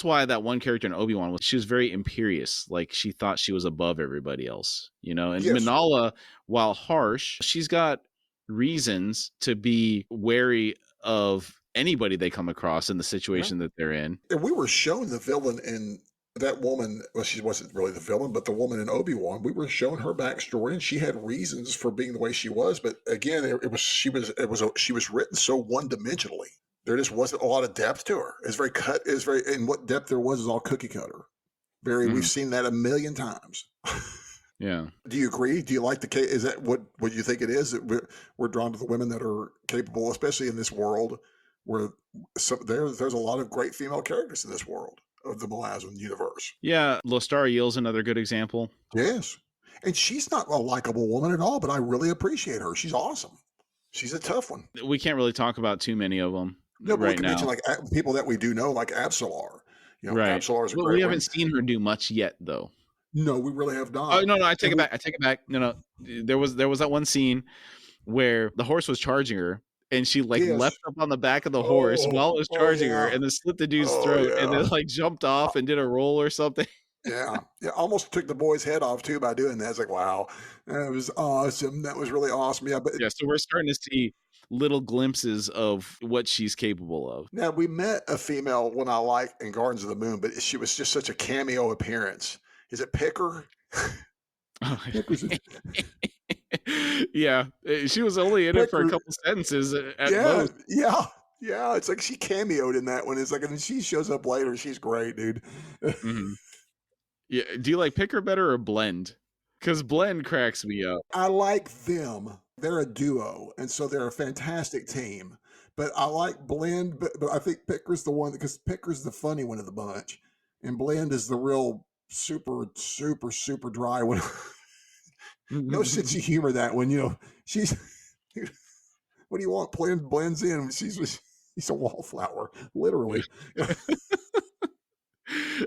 S2: why that one character in Obi-Wan she was very imperious. Like, she thought she was above everybody else, And yes. Minala, while harsh, she's got reasons to be wary of anybody they come across in the situation that they're in.
S1: And we were shown the villain in that woman. Well, she wasn't really the villain, but the woman in Obi-Wan, we were shown her backstory, and she had reasons for being the way she was. But again, she was written so one-dimensionally. There just wasn't a lot of depth to her. It's very cut. And what depth there was is all cookie cutter. We've seen that a million times.
S2: Yeah.
S1: Do you agree? Do you like the case? Is that what you think it is? That we're drawn to the women that are capable, especially in this world where there's a lot of great female characters in this world of the Malazan universe.
S2: Yeah. Lostara Yill's another good example.
S1: Yes. And she's not a likable woman at all, but I really appreciate her. She's awesome. She's a tough one.
S2: We can't really talk about too many of them
S1: right now. Mention like people that we do know, like Absolar.
S2: Right.
S1: Absolar's a great
S2: we haven't seen her do much yet, though.
S1: No, we really have not.
S2: Oh no, I take it back. I take it back. No. There was that one scene where the horse was charging her, and she left up on the back of the horse while it was charging her, and then slit the dude's throat, and then jumped off and did a roll or something.
S1: Yeah, almost took the boy's head off too by doing that. It's like, wow, that was awesome. That was really awesome. Yeah, but
S2: so we're starting to see little glimpses of what she's capable of.
S1: Now, we met a female one I liked in Gardens of the Moon, but she was just such a cameo appearance. Is it Picker?
S2: Yeah, she was only in it for a couple sentences at most.
S1: Yeah. It's like she cameoed in that one. It's like, and she shows up later. She's great, dude.
S2: Yeah. Do you like Picker better or Blend? Because Blend cracks me up.
S1: I like them. They're a duo, and so they're a fantastic team. But I like Blend, but I think Picker's the one, because Picker's the funny one of the bunch, and Blend is the real super dry one. No sense of humor, that one. She's what do you want? Blends in. He's a wallflower, literally.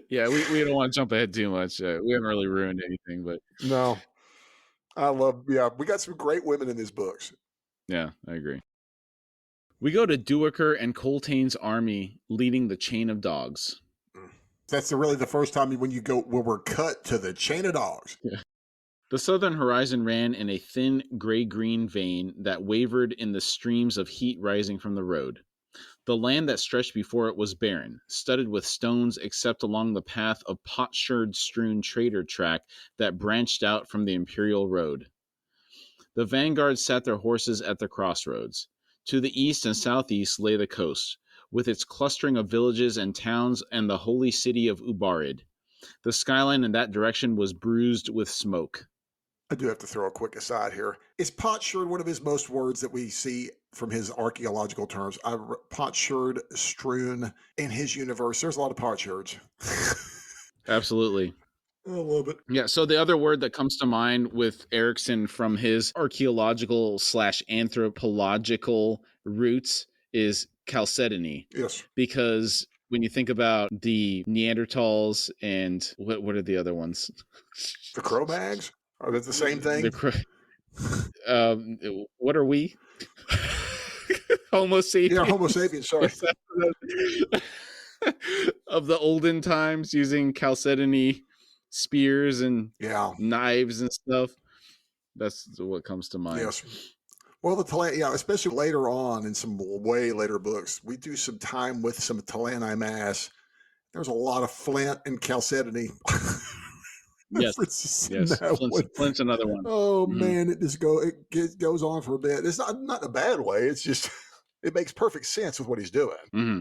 S2: Yeah, we don't want to jump ahead too much. We haven't really ruined anything, but
S1: no. We got some great women in these books.
S2: Yeah, I agree. We go to Duiker and Coltane's army leading the chain of dogs.
S1: That's really the first time when we're cut to the chain of dogs.
S2: Yeah. The southern horizon ran in a thin gray-green vein that wavered in the streams of heat rising from the road. The land that stretched before it was barren, studded with stones except along the path of potsherd-strewn trader track that branched out from the imperial road. The vanguard sat their horses at the crossroads. To the east and southeast lay the coast, with its clustering of villages and towns and the holy city of Ubarid. The skyline in that direction was bruised with smoke.
S1: I do have to throw a quick aside here. Is potsherd one of his most words that we see from his archaeological terms? Potsherd strewn in his universe. There's a lot of potsherds.
S2: Absolutely.
S1: I love it.
S2: Yeah, so the other word that comes to mind with Erikson from his archaeological/anthropological roots is chalcedony.
S1: Yes.
S2: Because when you think about the Neanderthals and what are the other ones?
S1: The Cro-Mags? Are they the same thing?
S2: What are we? Homo sapiens.
S1: Yeah, Homo sapiens, sorry.
S2: Of the olden times, using chalcedony spears and knives and stuff. That's what comes to mind.
S1: Yes. Well, especially later on in some way later books, we do some time with some Talani mass. There's a lot of flint and chalcedony.
S2: Yes. Flint's another one.
S1: Oh man, it goes on for a bit. It's not in a bad way. It's just it makes perfect sense with what he's doing.
S2: Mm-hmm.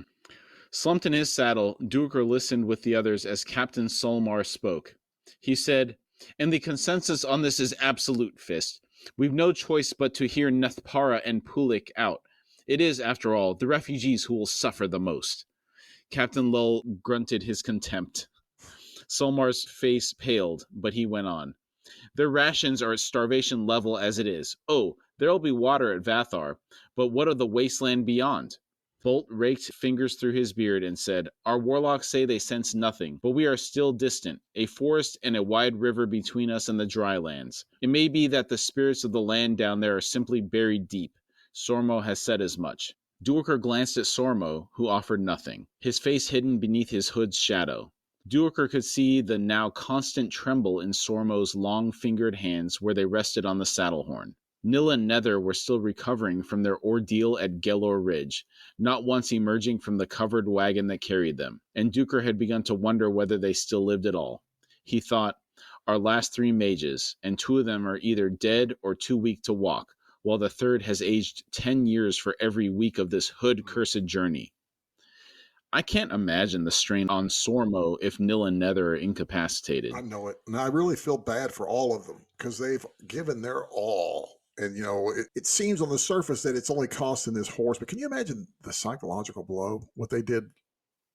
S2: Slumped in his saddle, Duiker listened with the others as Captain Solmar spoke. He said, "And the consensus on this is absolute, Fist. We've no choice but to hear Nethpara and Pulik out. It is, after all, the refugees who will suffer the most." Captain Lull grunted his contempt. Solmar's face paled, but he went on. "Their rations are at starvation level as it is. Oh, there'll be water at Vathar, but what of the wasteland beyond?" Bolt raked fingers through his beard and said, "Our warlocks say they sense nothing, but we are still distant, a forest and a wide river between us and the dry lands. It may be that the spirits of the land down there are simply buried deep. Sormo has said as much." Duiker glanced at Sormo, who offered nothing, his face hidden beneath his hood's shadow. Duiker could see the now constant tremble in Sormo's long-fingered hands where they rested on the saddle horn. Nil and Nether were still recovering from their ordeal at Gelor Ridge, not once emerging from the covered wagon that carried them, and Duiker had begun to wonder whether they still lived at all. He thought, "Our last 3 mages, and 2 of them are either dead or too weak to walk, while the third has aged 10 years for every week of this hood-cursed journey. I can't imagine the strain on Sormo if Nil and Nether are incapacitated.
S1: I know it. And I really feel bad for all of them because they've given their all. And, it seems on the surface that it's only costing this horse. But can you imagine the psychological blow, what they did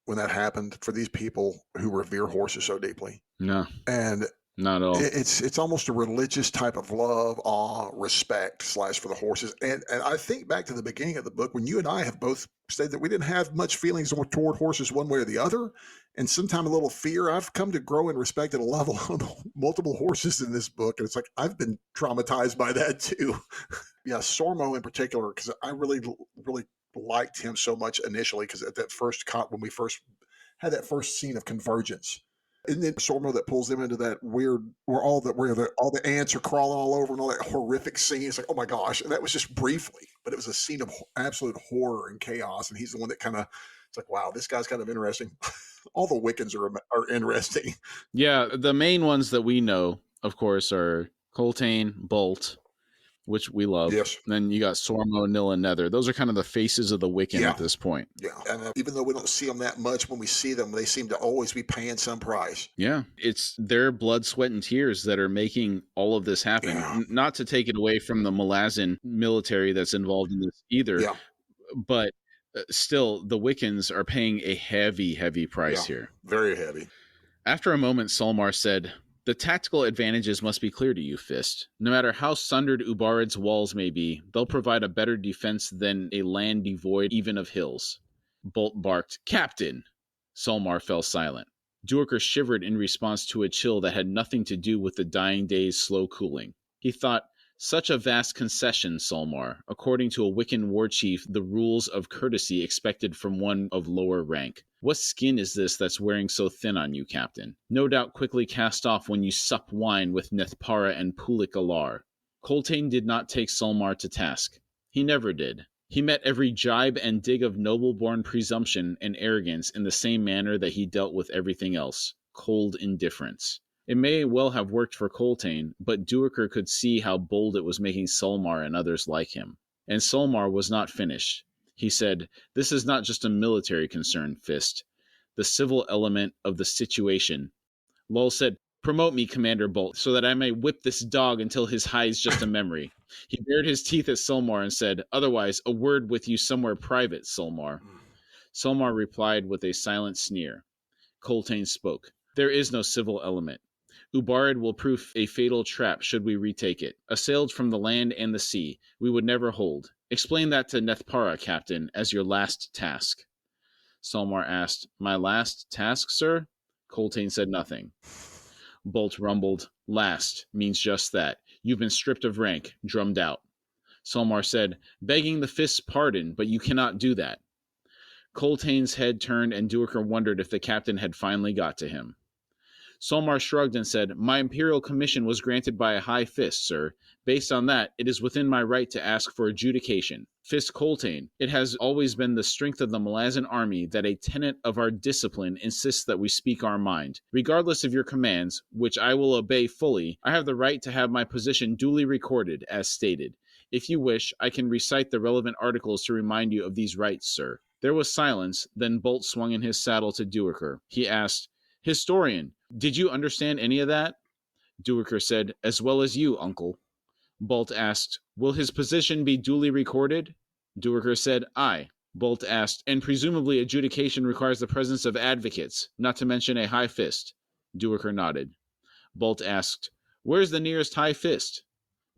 S1: when that happened for these people who revere horses so deeply?
S2: No,
S1: And
S2: not at all.
S1: it's almost a religious type of love, awe, respect / for the horses. And I think back to the beginning of the book when you and I have both said that we didn't have much feelings toward horses one way or the other, and sometimes a little fear. I've come to grow and respect and love multiple horses in this book, and it's like I've been traumatized by that too. Yeah, Sormo in particular, because I really liked him so much initially, because at that when we first had that first scene of convergence. Isn't it Sormo that pulls them into that weird where all the ants are crawling all over and all that horrific scene? It's like, oh my gosh. And that was just briefly, but it was a scene of absolute horror and chaos. And he's the one that kind of, it's like, wow, this guy's kind of interesting. All the Wiccans are interesting.
S2: Yeah, the main ones that we know, of course, are Coltane, Bolt, which we love.
S1: Yes.
S2: And then you got Sormo, Nil, and Nether. Those are kind of the faces of the Wiccan at this point.
S1: Yeah. And even though we don't see them that much, when we see them, they seem to always be paying some price.
S2: Yeah. It's their blood, sweat, and tears that are making all of this happen.
S1: Yeah.
S2: Not to take it away from the Malazan military that's involved in this either.
S1: Yeah.
S2: But still, the Wiccans are paying a heavy, heavy price here.
S1: Very heavy.
S2: After a moment, Solmar said, "The tactical advantages must be clear to you, Fist. No matter how sundered Ubarid's walls may be, they'll provide a better defense than a land devoid even of hills." Bolt barked, "Captain!" Solmar fell silent. Duiker shivered in response to a chill that had nothing to do with the dying day's slow cooling. He thought, such a vast concession, Solmar. According to a Wiccan war chief, the rules of courtesy expected from one of lower rank. What skin is this that's wearing so thin on you, Captain? No doubt quickly cast off when you sup wine with Nethpara and Pulik Alar. Coltane did not take Solmar to task. He never did. He met every jibe and dig of noble-born presumption and arrogance in the same manner that he dealt with everything else, cold indifference. It may well have worked for Coltane, but Duiker could see how bold it was making Solmar and others like him. And Solmar was not finished. He said, "This is not just a military concern, Fist. The civil element of the situation." Lull said, "Promote me, Commander Bolt, so that I may whip this dog until his hide's just a memory." He bared his teeth at Solmar and said, "Otherwise, a word with you somewhere private, Solmar." Solmar replied with a silent sneer. Coltane spoke. "There is no civil element. Ubarid will prove a fatal trap should we retake it. Assailed from the land and the sea, we would never hold. Explain that to Nethpara, Captain, as your last task." Solmar asked, "My last task, sir?" Coltane said nothing. Bolt rumbled, "Last means just that. You've been stripped of rank, drummed out." Solmar said, "Begging the Fist's pardon, but you cannot do that." Coltane's head turned and Duiker wondered if the captain had finally got to him. Solmar shrugged and said, "My imperial commission was granted by a high Fist, sir. Based on that, it is within my right to ask for adjudication. Fist Coltane, it has always been the strength of the Malazan army that a tenet of our discipline insists that we speak our mind. Regardless of your commands, which I will obey fully, I have the right to have my position duly recorded, as stated. If you wish, I can recite the relevant articles to remind you of these rights, sir." There was silence, then Bolt swung in his saddle to Duiker. He asked, "Historian, did you understand any of that?" Duiker said, "As well as you, uncle." Bolt asked, "Will his position be duly recorded?" Duiker said, "Aye." Bolt asked, "And presumably adjudication requires the presence of advocates, not to mention a high Fist." Duiker nodded. Bolt asked, "Where's the nearest high Fist?"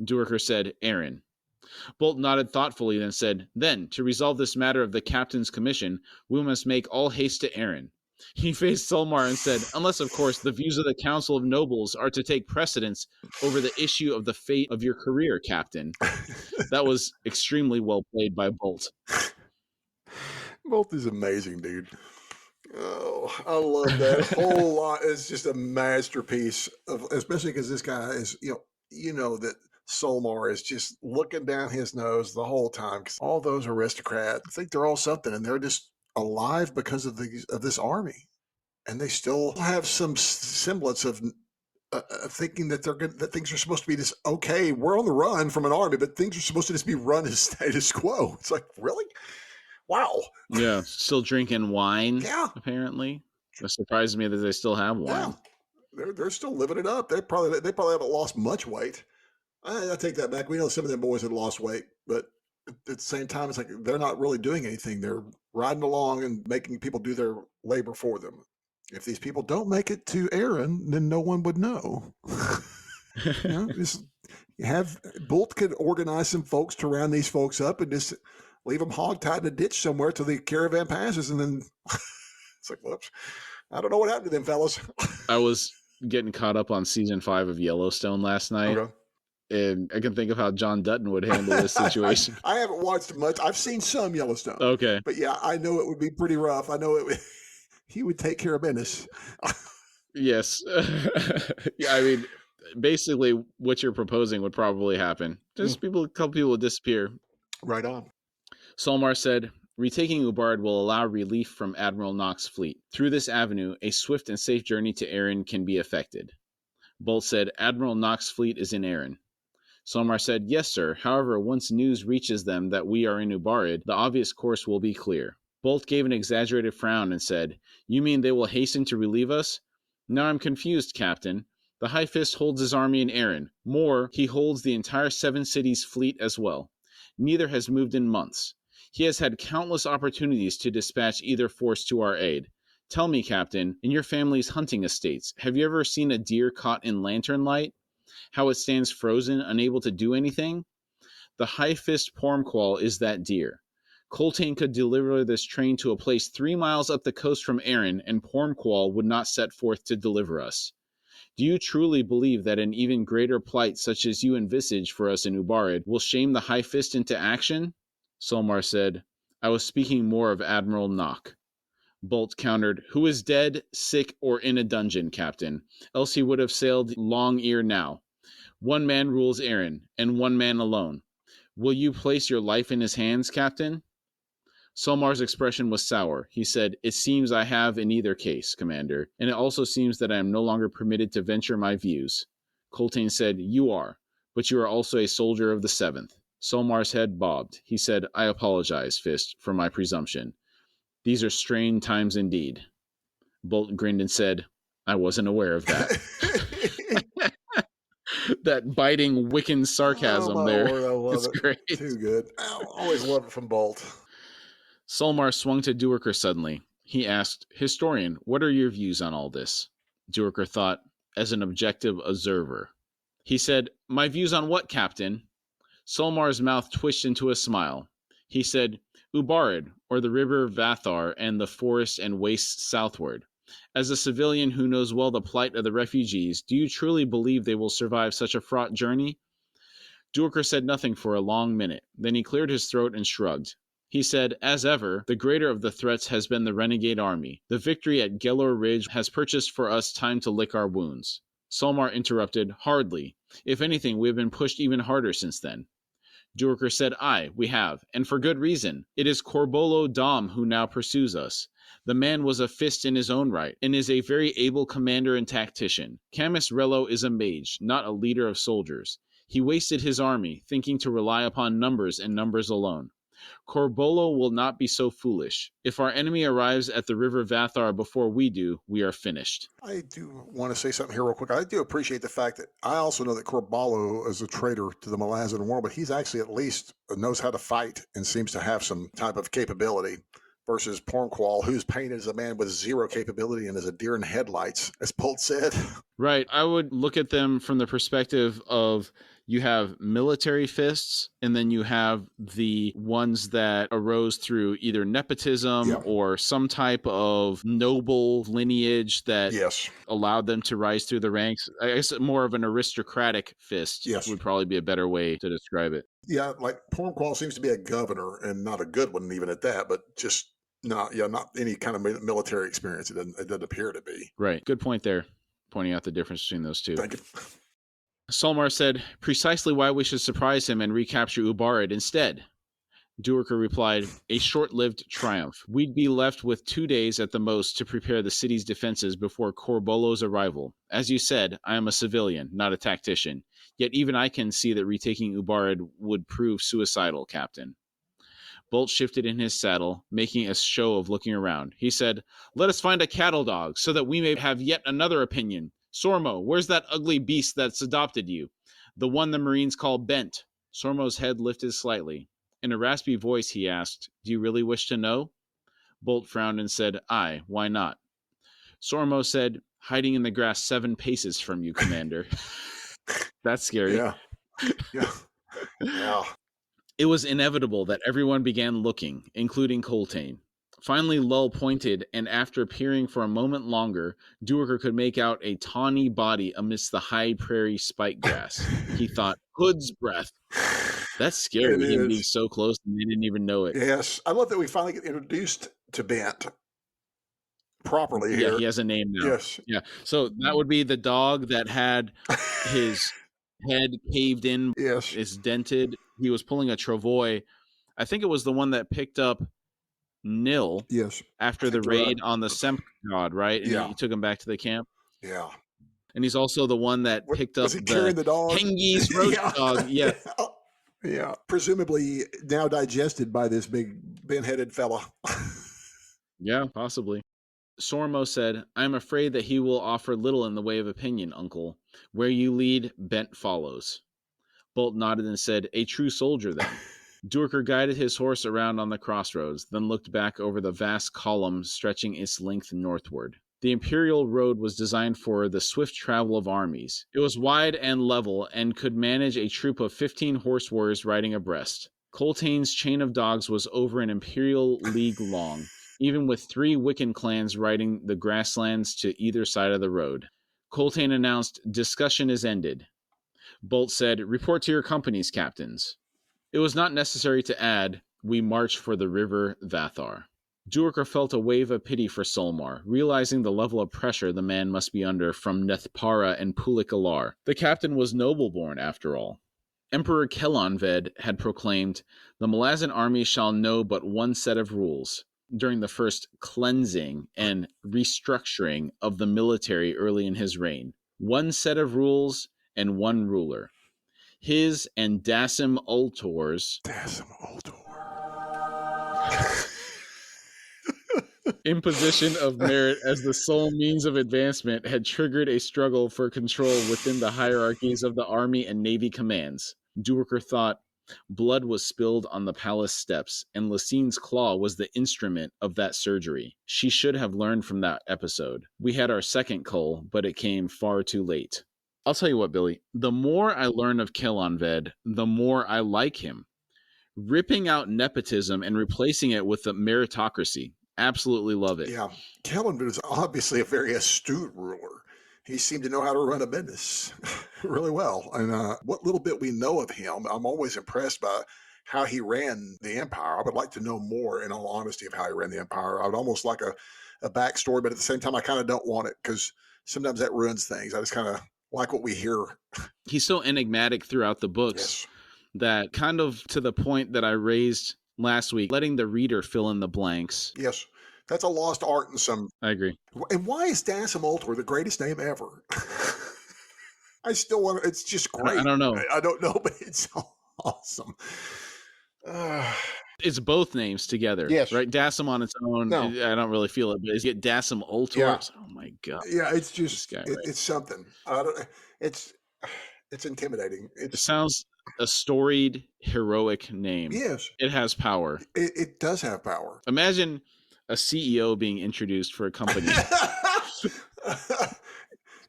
S2: Duiker said, "Aaron." Bolt nodded thoughtfully, then said, "Then, to resolve this matter of the captain's commission, we must make all haste to Aaron." He faced Solmar and said, "Unless, of course, the views of the Council of Nobles are to take precedence over the issue of the fate of your career, Captain." That was extremely well played by Bolt.
S1: Bolt is amazing, dude. Oh, I love that whole lot. It's just a masterpiece of, especially because this guy is, that Solmar is just looking down his nose the whole time. Because all those aristocrats think they're all something, and they're just alive because of this army, and they still have some semblance of thinking that that things are supposed to be this. Okay, we're on the run from an army, but things are supposed to just be run as status quo. It's like, really? Wow.
S2: Yeah, still drinking wine.
S1: Yeah.
S2: Apparently, it surprises me that they still have wine.
S1: Yeah. They're still living it up. They probably haven't lost much weight. I take that back. We know some of them boys had lost weight, but at the same time, it's like they're not really doing anything. They're riding along and making people do their labor for them. If these people don't make it to Aaron, then no one would know. Just have Bolt could organize some folks to round these folks up and just leave them hogtied in a ditch somewhere till the caravan passes, and then it's like, whoops, I don't know what happened to them fellas.
S2: I was getting caught up on season 5 of Yellowstone last night.
S1: Okay.
S2: And I can think of how John Dutton would handle this situation.
S1: I haven't watched much. I've seen some Yellowstone.
S2: Okay.
S1: But yeah, I know it would be pretty rough. I know he would take care of business.
S2: Yes. Yeah, I mean, basically what you're proposing would probably happen. Just a couple people would disappear.
S1: Right on.
S2: Solmar said, retaking Ubard will allow relief from Admiral Knox's fleet. Through this avenue, a swift and safe journey to Aaron can be effected. Bolt said, Admiral Knox's fleet is in Aaron. Solmar said, yes, sir. However, once news reaches them that we are in Ubarid, the obvious course will be clear. Bolt gave an exaggerated frown and said, you mean they will hasten to relieve us? Now I'm confused, Captain. The High Fist holds his army in Aaron. More, he holds the entire Seven Cities fleet as well. Neither has moved in months. He has had countless opportunities to dispatch either force to our aid. Tell me, Captain, in your family's hunting estates, have you ever seen a deer caught in lantern light? How it stands frozen, unable to do anything? The High Fist Pormqual is that deer. Coltane could deliver this train to a place 3 miles up the coast from Aaron, and Pormqual would not set forth to deliver us. Do you truly believe that an even greater plight such as you envisage for us in Ubarid will shame the High Fist into action? Solmar said, I was speaking more of Admiral Knock. Bolt countered, who is dead, sick, or in a dungeon, Captain, else he would have sailed long ere now. One man rules Aaron, and one man alone. Will you place your life in his hands, Captain? Solmar's expression was sour. He said, it seems I have in either case, Commander, and it also seems that I am no longer permitted to venture my views. Coltane said, you are, but you are also a soldier of the 7th. Solmar's head bobbed. He said, I apologize, Fist, for my presumption. These are strained times indeed. Bolt grinned and said, I wasn't aware of that. That biting Wiccan sarcasm there.
S1: Lord, I love
S2: it's
S1: it.
S2: Great.
S1: Too good. I always love it from Bolt.
S2: Solmar swung to Duerker suddenly. He asked, Historian, what are your views on all this? Duerker thought, as an objective observer. He said, my views on what, Captain? Solmar's mouth twitched into a smile. He said, Ubarid, or the river Vathar and the forest and wastes southward. As a civilian who knows well the plight of the refugees, do you truly believe they will survive such a fraught journey? Duerker said nothing for a long minute. Then he cleared his throat and shrugged. He said, as ever, the greater of the threats has been the renegade army. The victory at Gelor Ridge has purchased for us time to lick our wounds. Solmar interrupted, hardly. If anything, we have been pushed even harder since then. Duerker said, aye, we have, and for good reason. It is Corbolo Dom who now pursues us. The man was a fist in his own right, and is a very able commander and tactician. Camus Rello is a mage, not a leader of soldiers. He wasted his army, thinking to rely upon numbers and numbers alone. Corbolo will not be so foolish. If our enemy arrives at the river Vathar before we do, we are finished.
S1: I do want to say something here real quick. I do appreciate the fact that I also know that Corbolo is a traitor to the Malazan war, but he's actually at least knows how to fight and seems to have some type of capability versus Pormqual, who's painted as a man with zero capability and as a deer in headlights, as Bolt said.
S2: Right. I would look at them from the perspective of you have military fists, and then you have the ones that arose through either nepotism or some type of noble lineage that allowed them to rise through the ranks. I guess more of an aristocratic fist would probably be a better way to describe it.
S1: Yeah, like Pormqual seems to be a governor, and not a good one even at that, but just not any kind of military experience. It doesn't appear to be.
S2: Right. Good point there, pointing out the difference between those two.
S1: Thank you.
S2: Solmar said, precisely why we should surprise him and recapture Ubarid instead. Duerker replied, a short-lived triumph. We'd be left with 2 days at the most to prepare the city's defenses before Corbolo's arrival. As you said, I am a civilian, not a tactician. Yet even I can see that retaking Ubarid would prove suicidal, Captain. Bolt shifted in his saddle, making a show of looking around. He said, "Let us find a cattle dog, so that we may have yet another opinion. Sormo, where's that ugly beast that's adopted you? The one the Marines call Bent." Sormo's head lifted slightly. In a raspy voice, he asked, "Do you really wish to know?" Bolt frowned and said, "Aye, why not?" Sormo said, "Hiding in the grass 7 paces from you, Commander." That's scary.
S1: Yeah. Yeah. Yeah.
S2: It was inevitable that everyone began looking, including Coltane. Finally, Lull pointed, and after peering for a moment longer, Duerker could make out a tawny body amidst the high prairie spike grass. He thought, "Hood's breath." That's scary,
S1: It
S2: him being
S1: is.
S2: so close and they didn't even know it.
S1: Yes. I love that we finally get introduced to Bent properly
S2: Yeah,
S1: here.
S2: he has a name now.
S1: Yes.
S2: Yeah, so that would be the dog that had his head caved in,
S1: Yes.
S2: is dented. He was pulling a travois. I think it was the one that picked up Nil
S1: Yes.
S2: after
S1: I
S2: the
S1: think you're
S2: raid on the Semp god, right? And
S1: Yeah.
S2: he took him back to the camp.
S1: Yeah.
S2: And he's also the one that picked up
S1: Was he carrying the dog?
S2: Hengis roast
S1: Yeah.
S2: dog. Yeah.
S1: Yeah. Presumably now digested by this big bent-headed fella.
S2: Yeah, possibly. Sormo said, "I'm afraid that he will offer little in the way of opinion, uncle. Where you lead, Bent follows." Bolt nodded and said, "A true soldier, then." Duerker guided his horse around on the crossroads, then looked back over the vast column stretching its length northward. The Imperial Road was designed for the swift travel of armies. It was wide and level and could manage a troop of 15 horse warriors riding abreast. Coltane's chain of dogs was over an Imperial league long, even with 3 Wiccan clans riding the grasslands to either side of the road. Coltane announced, "Discussion is ended." Bolt said, "Report to your companies, captains." It was not necessary to add, "We march for the river Vathar." Duerker felt a wave of pity for Solmar, realizing the level of pressure the man must be under from Nethpara and Pulik Alar. The captain was noble-born, after all. Emperor Kellanved had proclaimed, "The Malazan army shall know but one set of rules," during the first cleansing and restructuring of the military early in his reign. One set of rules and one ruler. His and Dasim Ultor's imposition of merit as the sole means of advancement had triggered a struggle for control within the hierarchies of the army and navy commands. Duerker thought, blood was spilled on the palace steps, and Lassine's claw was the instrument of that surgery. She should have learned from that episode. We had our second cull, but it came far too late. I'll tell you what, Billy, the more I learn of Kellanved, the more I like him. Ripping out nepotism and replacing it with the meritocracy. Absolutely love it.
S1: Yeah. Kellanved is obviously a very astute ruler. He seemed to know how to run a business really well. And what little bit we know of him, I'm always impressed by how he ran the empire. I would like to know more, in all honesty, of how he ran the empire. I would almost like a backstory, but at the same time, I kind of don't want it because sometimes that ruins things. I just kind of like what we hear.
S2: He's so enigmatic throughout the books that kind of to the point that I raised last week, letting the reader fill in the blanks.
S1: Yes. That's a lost art in some.
S2: I agree.
S1: And why is Dasim Ultor the greatest name ever? I still want to, it's just great.
S2: I don't know.
S1: I don't know, but it's awesome.
S2: It's both names together.
S1: Yes.
S2: Right? Dasim on its own,
S1: No.
S2: I don't really feel it, but is it Dasim Ultor?
S1: Yeah.
S2: Oh my God.
S1: Yeah, it's just,
S2: Guy,
S1: it's something. I don't, it's intimidating.
S2: It sounds a storied, heroic name.
S1: Yes.
S2: It has power.
S1: It does have power.
S2: Imagine a CEO being introduced for a company.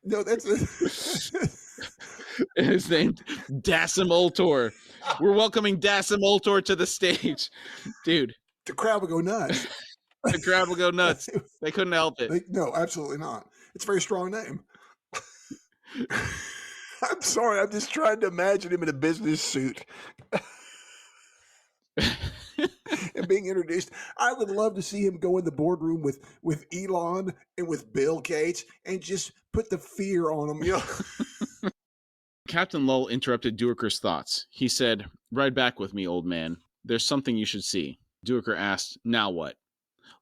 S1: No, that's
S2: His name, Dasim Ultor. We're welcoming Dasim Ultor to the stage. Dude.
S1: The crowd would go nuts.
S2: The crowd would go nuts. They couldn't help it.
S1: No, absolutely not. It's a very strong name. I'm sorry. I'm just trying to imagine him in a business suit. And being introduced. I would love to see him go in the boardroom with Elon and with Bill Gates and just put the fear on him. You know?
S2: Captain Lull interrupted Duerker's thoughts. He said, "Ride back with me, old man. There's something you should see." Duerker asked, "Now what?"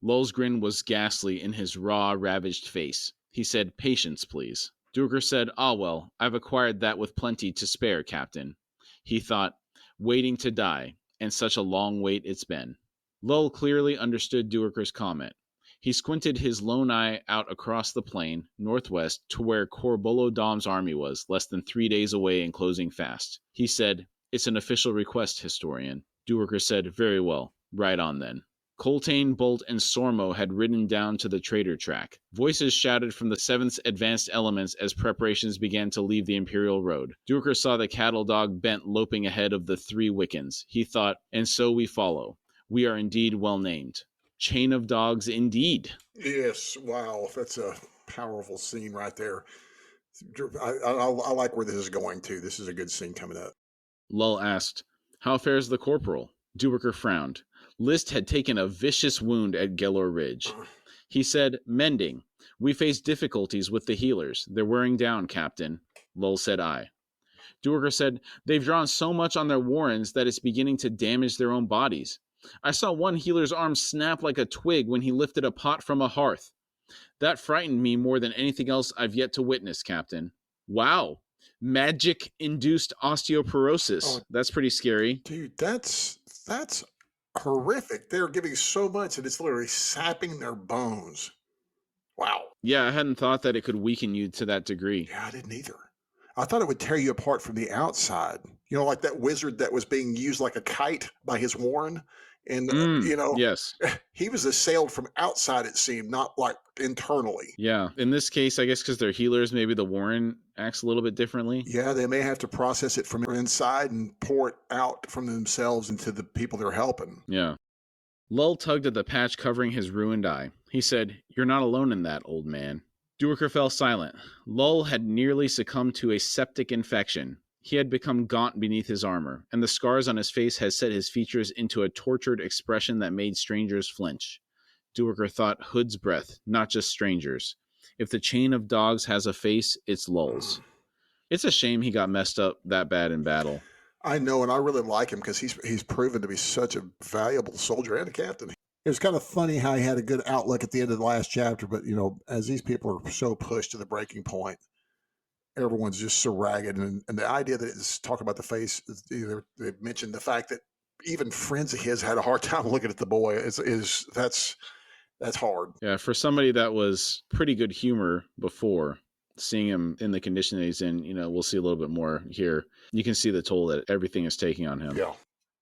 S2: Lull's grin was ghastly in his raw, ravaged face. He said, "Patience, please." Duerker said, "Ah, well, I've acquired that with plenty to spare, Captain." He thought, waiting to die, and such a long wait it's been. Lull clearly understood Duerker's comment. He squinted his lone eye out across the plain, northwest, to where Corbolo Dom's army was, less than 3 days away and closing fast. He said, "It's an official request, historian." Duerker said, "Very well. Ride on then." Coltane, Bolt, and Sormo had ridden down to the trader track. Voices shouted from the 7th Advanced Elements as preparations began to leave the Imperial Road. Duerker saw the cattle dog Bent loping ahead of the 3 Wiccans. He thought, and so we follow. We are indeed well named. Chain of dogs indeed.
S1: Yes, wow, that's a powerful scene right there. I like where this is going to. This is a good scene coming up.
S2: Lull asked, "How fares the corporal?" Duerker frowned. List had taken a vicious wound at Gelor Ridge. He said, "Mending. We face difficulties with the healers. They're wearing down, Captain." Lull said, "Aye." Duerker said, "They've drawn so much on their warrens that it's beginning to damage their own bodies. I saw one healer's arm snap like a twig when he lifted a pot from a hearth. That frightened me more than anything else I've yet to witness, Captain." Wow. Magic-induced osteoporosis.
S1: Oh,
S2: that's pretty scary.
S1: Dude, that's horrific. They're giving so much and it's literally sapping their bones. Wow.
S2: Yeah, I hadn't thought that it could weaken you to that degree.
S1: Yeah, I didn't either. I thought it would tear you apart from the outside. You know, like that wizard that was being used like a kite by his warren. And,
S2: yes.
S1: He was assailed from outside, it seemed, not like internally.
S2: Yeah. In this case, I guess because they're healers, maybe the warren acts a little bit differently.
S1: Yeah, they may have to process it from inside and pour it out from themselves into the people they're helping.
S2: Yeah. Lull tugged at the patch covering his ruined eye. He said, "You're not alone in that, old man." Duerker fell silent. Lull had nearly succumbed to a septic infection. He had become gaunt beneath his armor, and the scars on his face had set his features into a tortured expression that made strangers flinch. Duerker thought Hood's breath, not just strangers. If the chain of dogs has a face, it's Lull's. It's a shame he got messed up that bad in battle.
S1: I know, and I really like him because he's proven to be such a valuable soldier and a captain. It was kind of funny how he had a good outlook at the end of the last chapter, but, as these people are so pushed to the breaking point, everyone's just so ragged. And the idea that it's talking about the face, they mentioned the fact that even friends of his had a hard time looking at the boy. That's hard.
S2: Yeah, for somebody that was pretty good humor before, seeing him in the condition that he's in, we'll see a little bit more here. You can see the toll that everything is taking on him.
S1: Yeah.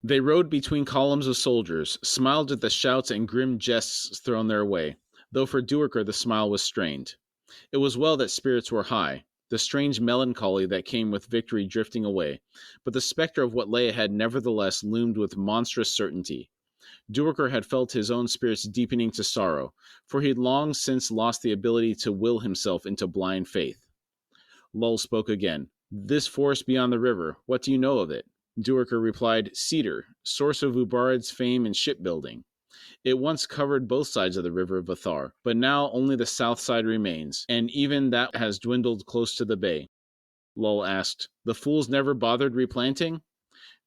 S2: They rode between columns of soldiers, smiled at the shouts and grim jests thrown their way, though for Duerker the smile was strained. It was well that spirits were high, the strange melancholy that came with victory drifting away, but the specter of what lay ahead nevertheless loomed with monstrous certainty. Duerker had felt his own spirits deepening to sorrow, for he had long since lost the ability to will himself into blind faith. Lull spoke again. "This forest beyond the river, what do you know of it?" Duerker replied, "Cedar, source of Ubarad's fame in shipbuilding. It once covered both sides of the river of Vathar, but now only the south side remains, and even that has dwindled close to the bay." Lull asked, "The fools never bothered replanting?"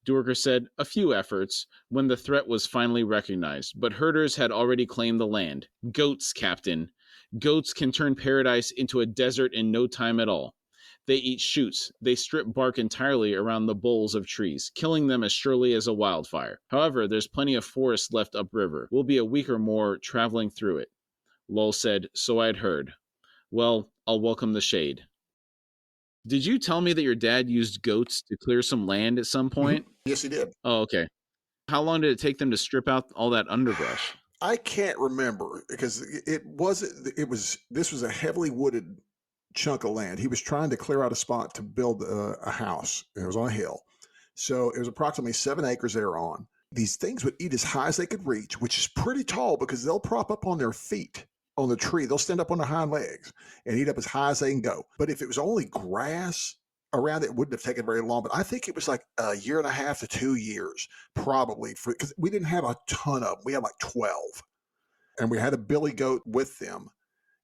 S2: Duerker said, "A few efforts, when the threat was finally recognized, but herders had already claimed the land. Goats, Captain. Goats can turn paradise into a desert in no time at all. They eat shoots. They strip bark entirely around the boles of trees, killing them as surely as a wildfire. However, there's plenty of forest left upriver. We'll be a week or more traveling through it." Lull said, "So I'd heard. Well, I'll welcome the shade." Did you tell me that your dad used goats to clear some land at some point?
S1: Mm-hmm. Yes, he did.
S2: Oh, okay. How long did it take them to strip out all that underbrush?
S1: I can't remember because this was a heavily wooded chunk of land. He was trying to clear out a spot to build a house. It was on a hill. So it was approximately 7 acres they were on. These things would eat as high as they could reach, which is pretty tall because they'll prop up on their feet on the tree. They'll stand up on their hind legs and eat up as high as they can go. But if it was only grass around it, wouldn't have taken very long. But I think it was like a year and a half to 2 years, probably, because we didn't have a ton of them. We had like 12. And we had a billy goat with them.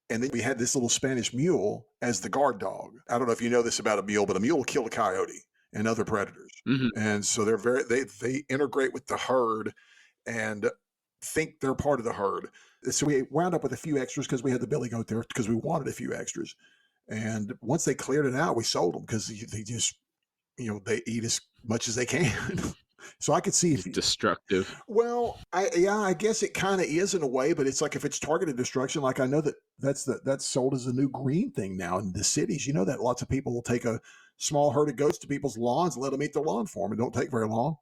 S1: And then we had this little Spanish mule as the guard dog. I don't know if you know this about a mule, but a mule will kill a coyote and other predators. Mm-hmm. And so they integrate with the herd and think they're part of the herd. So we wound up with a few extras because we had the billy goat there because we wanted a few extras. And once they cleared it out, we sold them because they just, they eat as much as they can. So I could see if
S2: Destructive.
S1: well, I guess it kind of is in a way, but it's like if it's targeted destruction, like I know that's sold as a new green thing now in the cities. You know that lots of people will take a small herd of goats to people's lawns and let them eat their lawn for them. It don't take very long.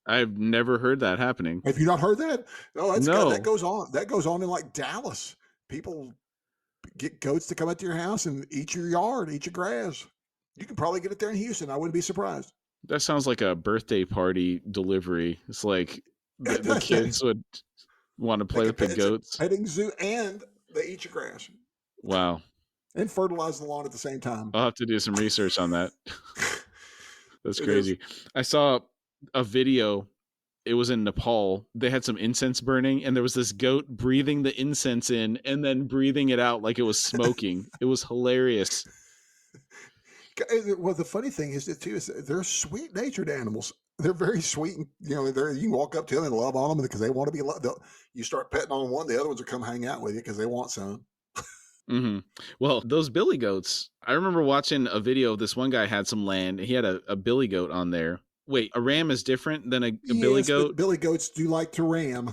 S2: I've never heard that happening.
S1: Have you not heard that? No,
S2: No.
S1: that goes on. That goes on in like Dallas. People get goats to come out to your house and eat your yard, eat your grass. You can probably get it there in Houston. I wouldn't be surprised.
S2: That sounds like a birthday party delivery. It's like the kids would want to play with the goats.
S1: Petting zoo, and they eat your grass.
S2: Wow.
S1: And fertilize the lawn at the same time.
S2: I'll have to do some research on that. That's crazy. I saw a video. It was in Nepal. They had some incense burning, and there was this goat breathing the incense in and then breathing it out like it was smoking. It was hilarious.
S1: Well, the funny thing is that too is they're sweet-natured animals. They're very sweet, and you can walk up to them and love on them because they want to be loved. You start petting on one, the other ones will come hang out with you because they want some.
S2: Mm-hmm. Well, those billy goats. I remember watching a video of this one guy had some land. He had a billy goat on there. Wait, a ram is different than a billy goat?
S1: Billy goats do like to ram.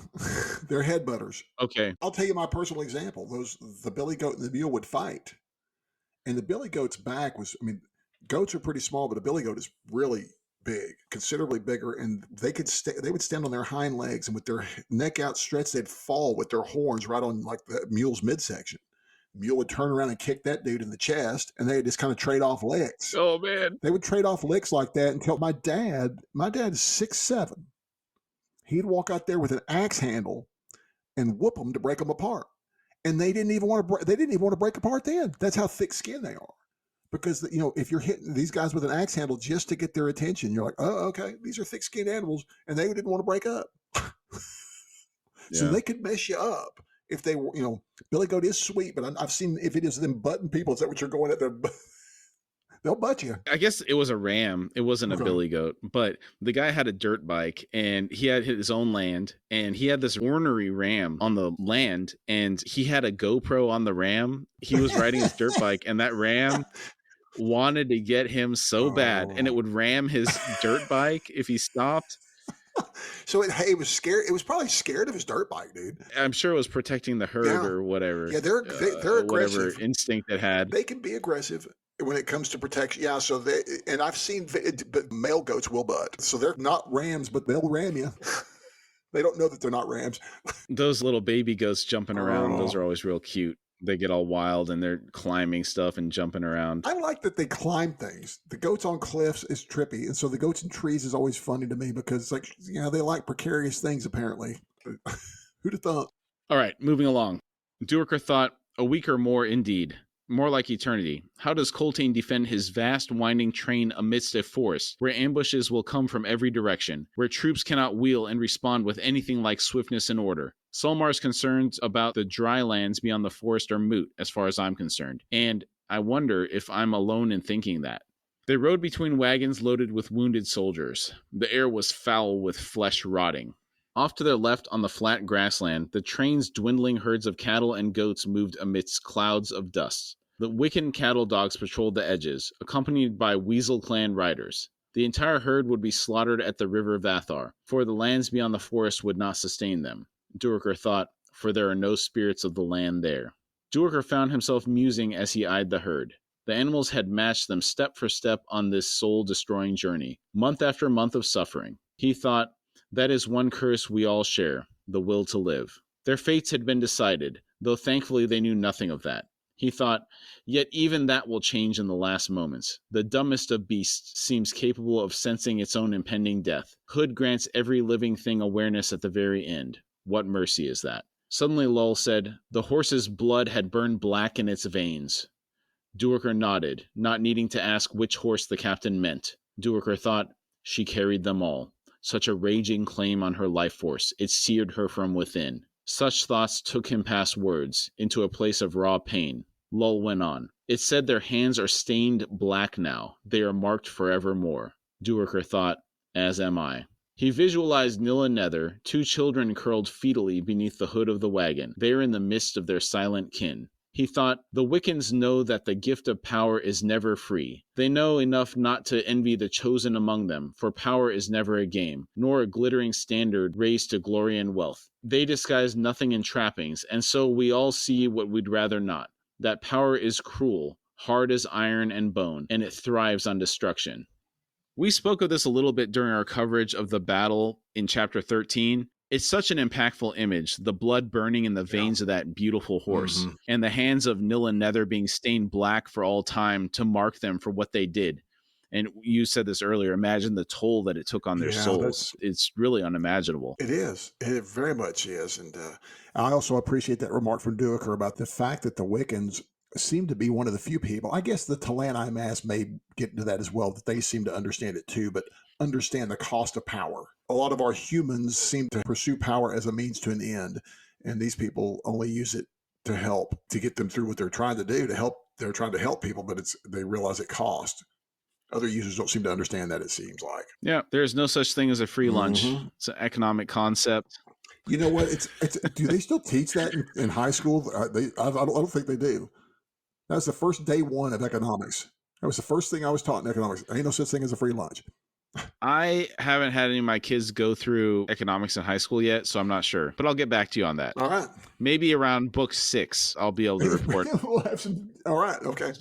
S1: They're headbutters.
S2: Okay.
S1: I'll tell you my personal example. The billy goat and the mule would fight, and the billy goat's back was. I mean, goats are pretty small, but a billy goat is really big, considerably bigger, and they would stand on their hind legs, and with their neck outstretched, they'd fall with their horns right on like the mule's midsection. Mule would turn around and kick that dude in the chest, and they would just kind of trade off licks.
S2: Oh man,
S1: they would trade off licks like that until my dad is 6'7". He'd walk out there with an axe handle and whoop them to break them apart, and they didn't even want to break apart. Then that's how thick-skinned they are. Because if you're hitting these guys with an axe handle just to get their attention, you're like, oh, okay, these are thick-skinned animals, and they didn't want to break up. So they could mess you up if they were. Billy goat is sweet, but I've seen if it is them butting people. Is that what you're going at? They'll butt you.
S2: I guess it was a ram. It wasn't a billy goat, but the guy had a dirt bike and he had his own land and he had this ornery ram on the land and he had a GoPro on the ram. He was riding his dirt bike and that ram wanted to get him so bad and it would ram his dirt bike if he stopped.
S1: So it was scared. It was probably scared of his dirt bike, dude.
S2: I'm sure it was protecting the herd or whatever.
S1: Yeah, they're aggressive.
S2: Whatever instinct it had.
S1: They can be aggressive when it comes to protection. Yeah, so and I've seen, but male goats will butt. So they're not rams, but they'll ram you. They don't know that they're not rams.
S2: Those little baby goats jumping around, those are always real cute. They get all wild and they're climbing stuff and jumping around.
S1: I like that they climb things. The goats on cliffs is trippy. And so the goats in trees is always funny to me because it's like, they like precarious things apparently. Who'd have thought?
S2: All right, moving along. Duerker thought, a week or more indeed. More like eternity. How does Coltane defend his vast winding train amidst a forest, where ambushes will come from every direction, where troops cannot wheel and respond with anything like swiftness and order? Solmar's concerns about the dry lands beyond the forest are moot, as far as I'm concerned, and I wonder if I'm alone in thinking that. They rode between wagons loaded with wounded soldiers. The air was foul with flesh rotting. Off to their left on the flat grassland, the train's dwindling herds of cattle and goats moved amidst clouds of dust. The Wiccan cattle dogs patrolled the edges, accompanied by Weasel Clan riders. The entire herd would be slaughtered at the river Vathar, for the lands beyond the forest would not sustain them. Duerker thought, for there are no spirits of the land there. Duerker found himself musing as he eyed the herd. The animals had matched them step for step on this soul-destroying journey, month after month of suffering. He thought, that is one curse we all share, the will to live. Their fates had been decided, though thankfully they knew nothing of that. He thought, yet even that will change in the last moments. The dumbest of beasts seems capable of sensing its own impending death. Hood grants every living thing awareness at the very end. What mercy is that? Suddenly Lull said, the horse's blood had burned black in its veins. Duerker nodded, not needing to ask which horse the captain meant. Duerker thought, she carried them all. Such a raging claim on her life force, it seared her from within. Such thoughts took him past words, into a place of raw pain. Lull went on. It said their hands are stained black now. They are marked forevermore. Duerker thought, as am I. He visualized Nil and Nether, two children curled fetally beneath the hood of the wagon. They are in the midst of their silent kin. He thought, the Wiccans know that the gift of power is never free. They know enough not to envy the chosen among them, for power is never a game, nor a glittering standard raised to glory and wealth. They disguise nothing in trappings, and so we all see what we'd rather not. That power is cruel, hard as iron and bone, and it thrives on destruction. We spoke of this a little bit during our coverage of the battle in Chapter 13. It's such an impactful image, the blood burning in the veins of that beautiful horse, and the hands of Nil and Nether being stained black for all time to mark them for what they did. And you said this earlier, imagine the toll that it took on their souls. It's really unimaginable.
S1: It is. It very much is. And I also appreciate that remark from Duiker about the fact that the Wiccans seem to be one of the few people. I guess the Talani Mass may get into that as well, that they seem to understand it too, but understand the cost of power. A lot of our humans seem to pursue power as a means to an end, and these people only use it to help, to get them through what they're trying to do, to help. They're trying to help people, but they realize it costs. Other users don't seem to understand that, it seems like.
S2: Yeah, there's no such thing as a free lunch. It's an economic concept.
S1: You know what? It's. Do they still teach that in high school? I don't think they do. That was the first day one of economics. That was the first thing I was taught in economics. Ain't no such thing as a free lunch.
S2: I haven't had any of my kids go through economics in high school yet, so I'm not sure. But I'll get back to you on that.
S1: All right.
S2: Maybe around book 6, I'll be able to report.
S1: We'll have some. All right. Okay.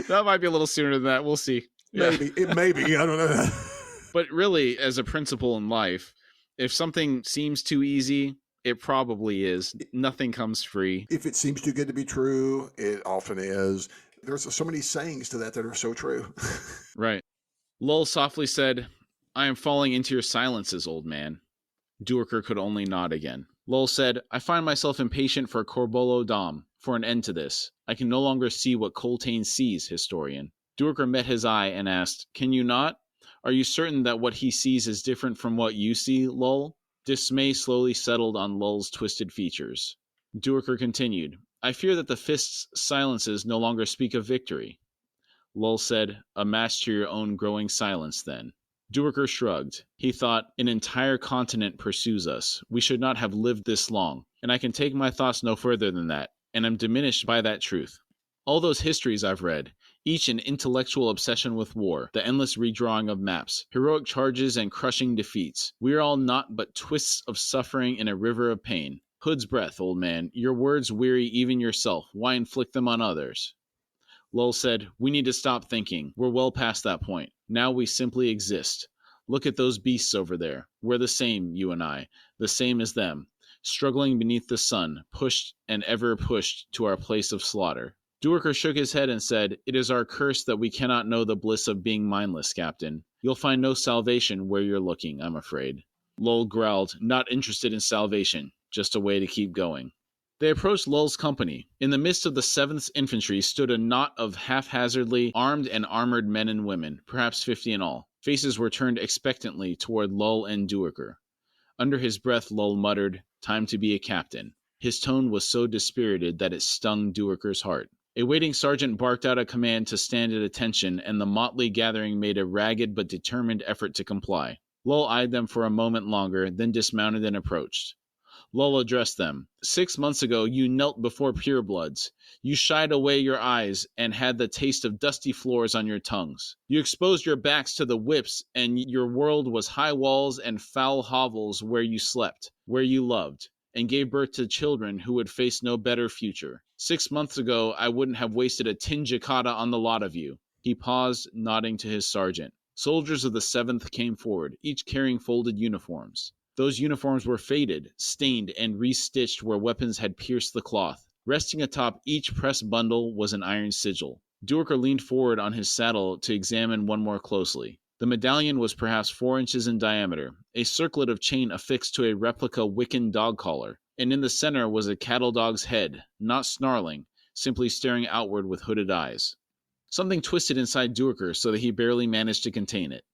S2: That might be a little sooner than that. We'll see.
S1: Maybe. It may be. I don't know.
S2: But really, as a principle in life, if something seems too easy, it probably is. Nothing comes free.
S1: If it seems too good to be true, it often is. There's so many sayings to that are so true.
S2: Right. Lull softly said, I am falling into your silences, old man. Duiker could only nod again. Lull said, I find myself impatient for Corbolo Dom, for an end to this. I can no longer see what Coltane sees, historian. Duiker met his eye and asked, Can you not? Are you certain that what he sees is different from what you see, Lull? Dismay slowly settled on Lull's twisted features. Duiker continued, I fear that the fist's silences no longer speak of victory. Lull said, a match to your own growing silence, then. Duiker shrugged. He thought, an entire continent pursues us. We should not have lived this long, and I can take my thoughts no further than that, and am diminished by that truth. All those histories I've read, each an intellectual obsession with war, the endless redrawing of maps, heroic charges and crushing defeats. We are all naught but twists of suffering in a river of pain. Hood's breath, old man, your words weary even yourself. Why inflict them on others? Lull said, we need to stop thinking. We're well past that point. Now we simply exist. Look at those beasts over there. We're the same, you and I, the same as them, struggling beneath the sun, pushed and ever pushed to our place of slaughter. Duiker shook his head and said, it is our curse that we cannot know the bliss of being mindless, Captain. You'll find no salvation where you're looking, I'm afraid. Lull growled, not interested in salvation, just a way to keep going. They approached Lull's company. In the midst of the 7th Infantry stood a knot of haphazardly armed and armored men and women, perhaps 50 in all. Faces were turned expectantly toward Lull and Duiker. Under his breath, Lull muttered, time to be a captain. His tone was so dispirited that it stung Duiker's heart. A waiting sergeant barked out a command to stand at attention, and the motley gathering made a ragged but determined effort to comply. Lull eyed them for a moment longer, then dismounted and approached. Lull addressed them. 6 months ago, you knelt before purebloods. You shied away your eyes and had the taste of dusty floors on your tongues. You exposed your backs to the whips, and your world was high walls and foul hovels where you slept, where you loved, and gave birth to children who would face no better future. 6 months ago, I wouldn't have wasted a tinjicata on the lot of you. He paused, nodding to his sergeant. Soldiers of the 7th came forward, each carrying folded uniforms. Those uniforms were faded, stained, and re-stitched where weapons had pierced the cloth. Resting atop each pressed bundle was an iron sigil. Duiker leaned forward on his saddle to examine one more closely. The medallion was perhaps 4 inches in diameter, a circlet of chain affixed to a replica Wiccan dog collar, and in the center was a cattle dog's head, not snarling, simply staring outward with hooded eyes. Something twisted inside Duiker so that he barely managed to contain it.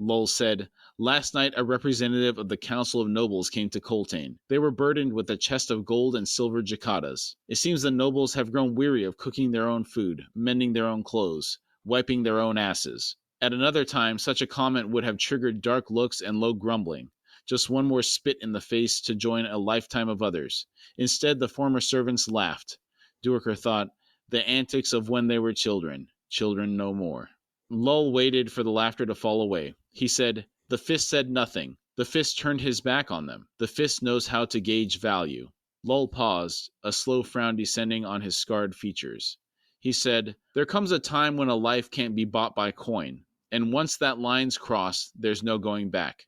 S2: Lull said, last night a representative of the Council of Nobles came to Coltane. They were burdened with a chest of gold and silver jicatas. It seems the nobles have grown weary of cooking their own food, mending their own clothes, wiping their own asses. At another time, such a comment would have triggered dark looks and low grumbling. Just one more spit in the face to join a lifetime of others. Instead, the former servants laughed. Duiker thought, the antics of when they were children. Children no more. Lull waited for the laughter to fall away. He said, the fist said nothing. The fist turned his back on them. The fist knows how to gauge value. Lull paused, a slow frown descending on his scarred features. He said, there comes a time when a life can't be bought by coin, and once that line's crossed, there's no going back.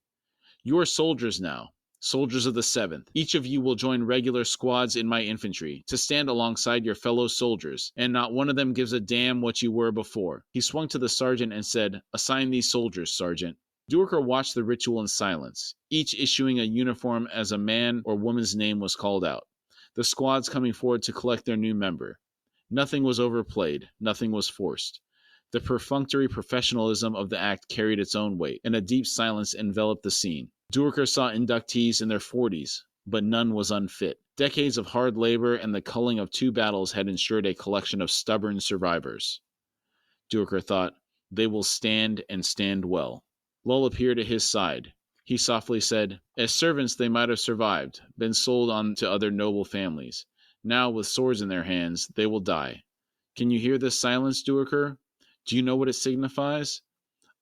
S2: You're soldiers now, soldiers of the 7th. Each of you will join regular squads in my infantry to stand alongside your fellow soldiers, and not one of them gives a damn what you were before. He swung to the sergeant and said, assign these soldiers, Sergeant. Duiker watched the ritual in silence, each issuing a uniform as a man or woman's name was called out. The squads coming forward to collect their new member. Nothing was overplayed, nothing was forced. The perfunctory professionalism of the act carried its own weight, and a deep silence enveloped the scene. Duiker saw inductees in their 40s, but none was unfit. Decades of hard labor and the culling of 2 battles had ensured a collection of stubborn survivors. Duiker thought, they will stand and stand well. Lull appeared at his side. He softly said, as servants they might have survived, been sold on to other noble families. Now, with swords in their hands, they will die. Can you hear this silence, Duiker? Do you know what it signifies?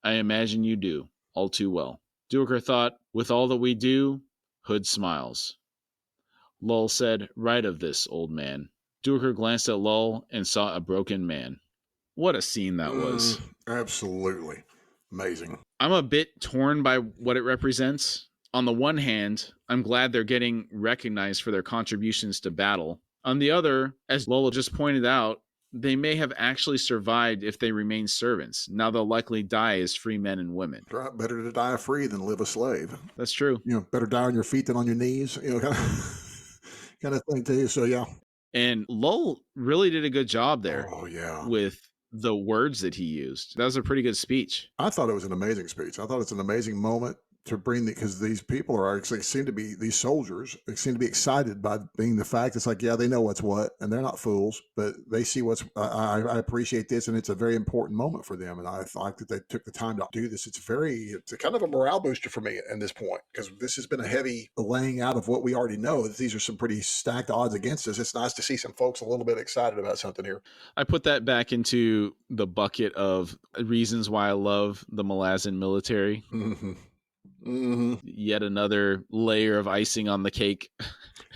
S2: I imagine you do, all too well. Duiker thought, with all that we do, Hood smiles. Lull said, right of this, old man. Duiker glanced at Lull and saw a broken man. What a scene that was.
S3: Absolutely. Amazing.
S2: I'm a bit torn by what it represents. On the one hand, I'm glad they're getting recognized for their contributions to battle. On the other, as Lola just pointed out, they may have actually survived if they remain servants. Now they'll likely die as free men and women.
S3: Right. Better to die free than live a slave.
S2: That's true.
S3: Better die on your feet than on your knees, kind of thing too. So, yeah.
S2: And Lull really did a good job there.
S3: Oh, yeah.
S2: With the words that he used. That was a pretty good speech.
S3: I thought it was an amazing speech. I thought it's an amazing moment to bring because these people are actually seem to be these soldiers. They seem to be excited by being the fact. It's like, yeah, they know what's what, and they're not fools, but they see what's. I appreciate this, and it's a very important moment for them. And I thought that they took the time to do this. It's a kind of a morale booster for me at this point because this has been a heavy laying out of what we already know. That these are some pretty stacked odds against us. It's nice to see some folks a little bit excited about something here.
S2: I put that back into the bucket of reasons why I love the Malazan military.
S3: Mm-hmm. Mm-hmm.
S2: Yet another layer of icing on the cake.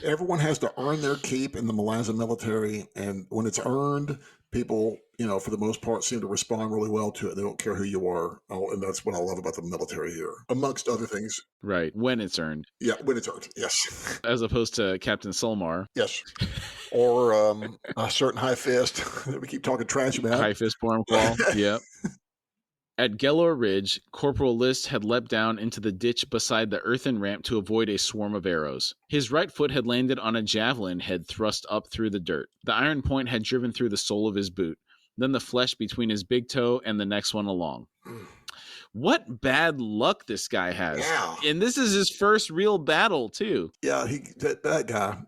S3: Everyone has to earn their keep in the Malazan military, and when it's earned, people, for the most part, seem to respond really well to it. They don't care who you are, and that's what I love about the military here, amongst other things.
S2: Right, when it's earned.
S3: Yeah, when it's earned, yes.
S2: As opposed to Captain Sulmar.
S3: Yes. Or a certain high fist that we keep talking trash about.
S2: High fist Pormqual, yep. At Gelor Ridge, Corporal List had leapt down into the ditch beside the earthen ramp to avoid a swarm of arrows. His right foot had landed on a javelin head thrust up through the dirt. The iron point had driven through the sole of his boot, then the flesh between his big toe and the next one along. What bad luck this guy has.
S3: Yeah.
S2: And this is his first real battle, too.
S3: Yeah, that guy.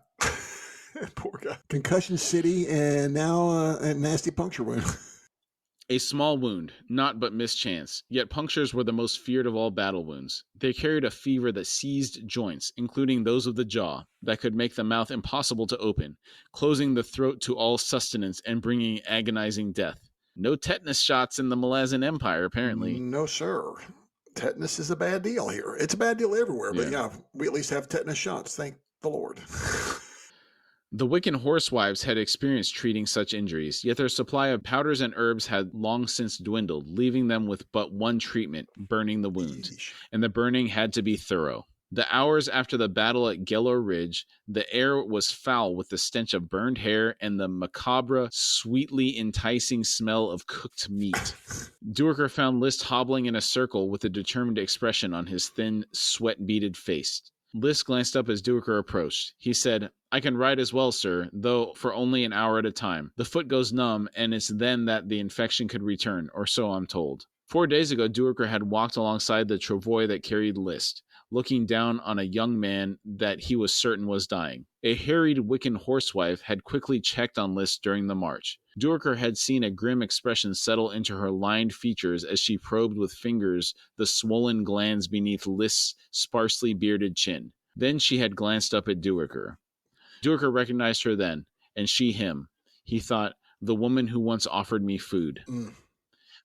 S3: Poor guy. Concussion City, and now a nasty puncture wound.
S2: A small wound, not but mischance, yet punctures were the most feared of all battle wounds. They carried a fever that seized joints, including those of the jaw, that could make the mouth impossible to open, closing the throat to all sustenance and bringing agonizing death. No tetanus shots in the Malazan Empire, apparently.
S3: No, sir. Tetanus is a bad deal here. It's a bad deal everywhere, but yeah, we at least have tetanus shots, thank the Lord.
S2: The Wiccan horsewives had experienced treating such injuries, yet their supply of powders and herbs had long since dwindled, leaving them with but one treatment, burning the wound. And the burning had to be thorough. The hours after the battle at Gelor Ridge, the air was foul with the stench of burned hair and the macabre, sweetly enticing smell of cooked meat. Duiker found List hobbling in a circle with a determined expression on his thin, sweat-beaded face. List glanced up as Duiker approached. He said, I can ride as well, sir, though for only an hour at a time. The foot goes numb, and it's then that the infection could return, or so I'm told. 4 days ago, Duiker had walked alongside the travois that carried List, looking down on a young man that he was certain was dying. A harried Wiccan horsewife had quickly checked on List during the march. Duiker had seen a grim expression settle into her lined features as she probed with fingers the swollen glands beneath List's sparsely bearded chin. Then she had glanced up at Duiker. Duiker recognized her then, and she him. He thought, the woman who once offered me food.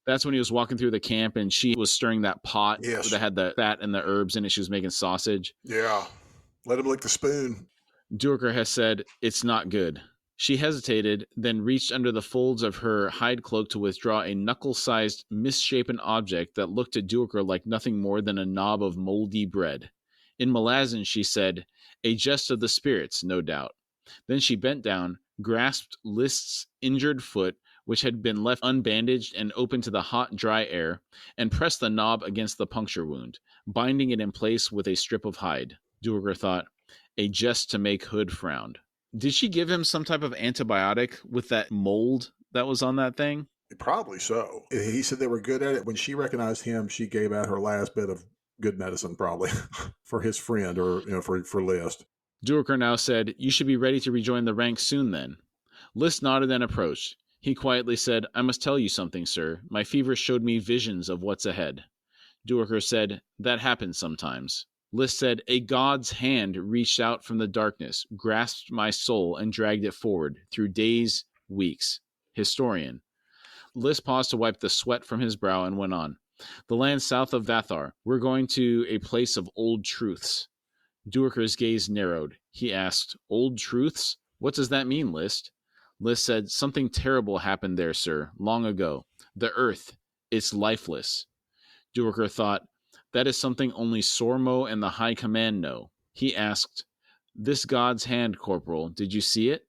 S2: That's when he was walking through the camp and she was stirring that pot that had the fat and the herbs in it. She was making sausage.
S1: Yeah. Let him lick the spoon.
S2: Duiker has said, it's not good. She hesitated, then reached under the folds of her hide cloak to withdraw a knuckle-sized, misshapen object that looked to Duiker like nothing more than a knob of moldy bread. In Malazan, she said, a jest of the spirits, no doubt. Then she bent down, grasped List's injured foot, which had been left unbandaged and open to the hot, dry air, and pressed the knob against the puncture wound, binding it in place with a strip of hide. Duiker thought, a jest to make Hood frown. Did she give him some type of antibiotic with that mold that was on that thing?
S1: Probably so.
S3: He said they were good at it. When she recognized him, she gave out her last bit of good medicine, probably, for his friend or for List.
S2: Duiker now said, you should be ready to rejoin the ranks soon then. List nodded and approached. He quietly said, I must tell you something, sir. My fever showed me visions of what's ahead. Duiker said, that happens sometimes. List said, a god's hand reached out from the darkness, grasped my soul, and dragged it forward, through days, weeks. Historian. List paused to wipe the sweat from his brow and went on. The land south of Vathar. We're going to a place of old truths. Duiker's gaze narrowed. He asked, old truths? What does that mean, List? List said, something terrible happened there, sir, long ago. The earth, it's lifeless. Duiker thought, that is something only Sormo and the High Command know. He asked, this god's hand, Corporal, did you see it?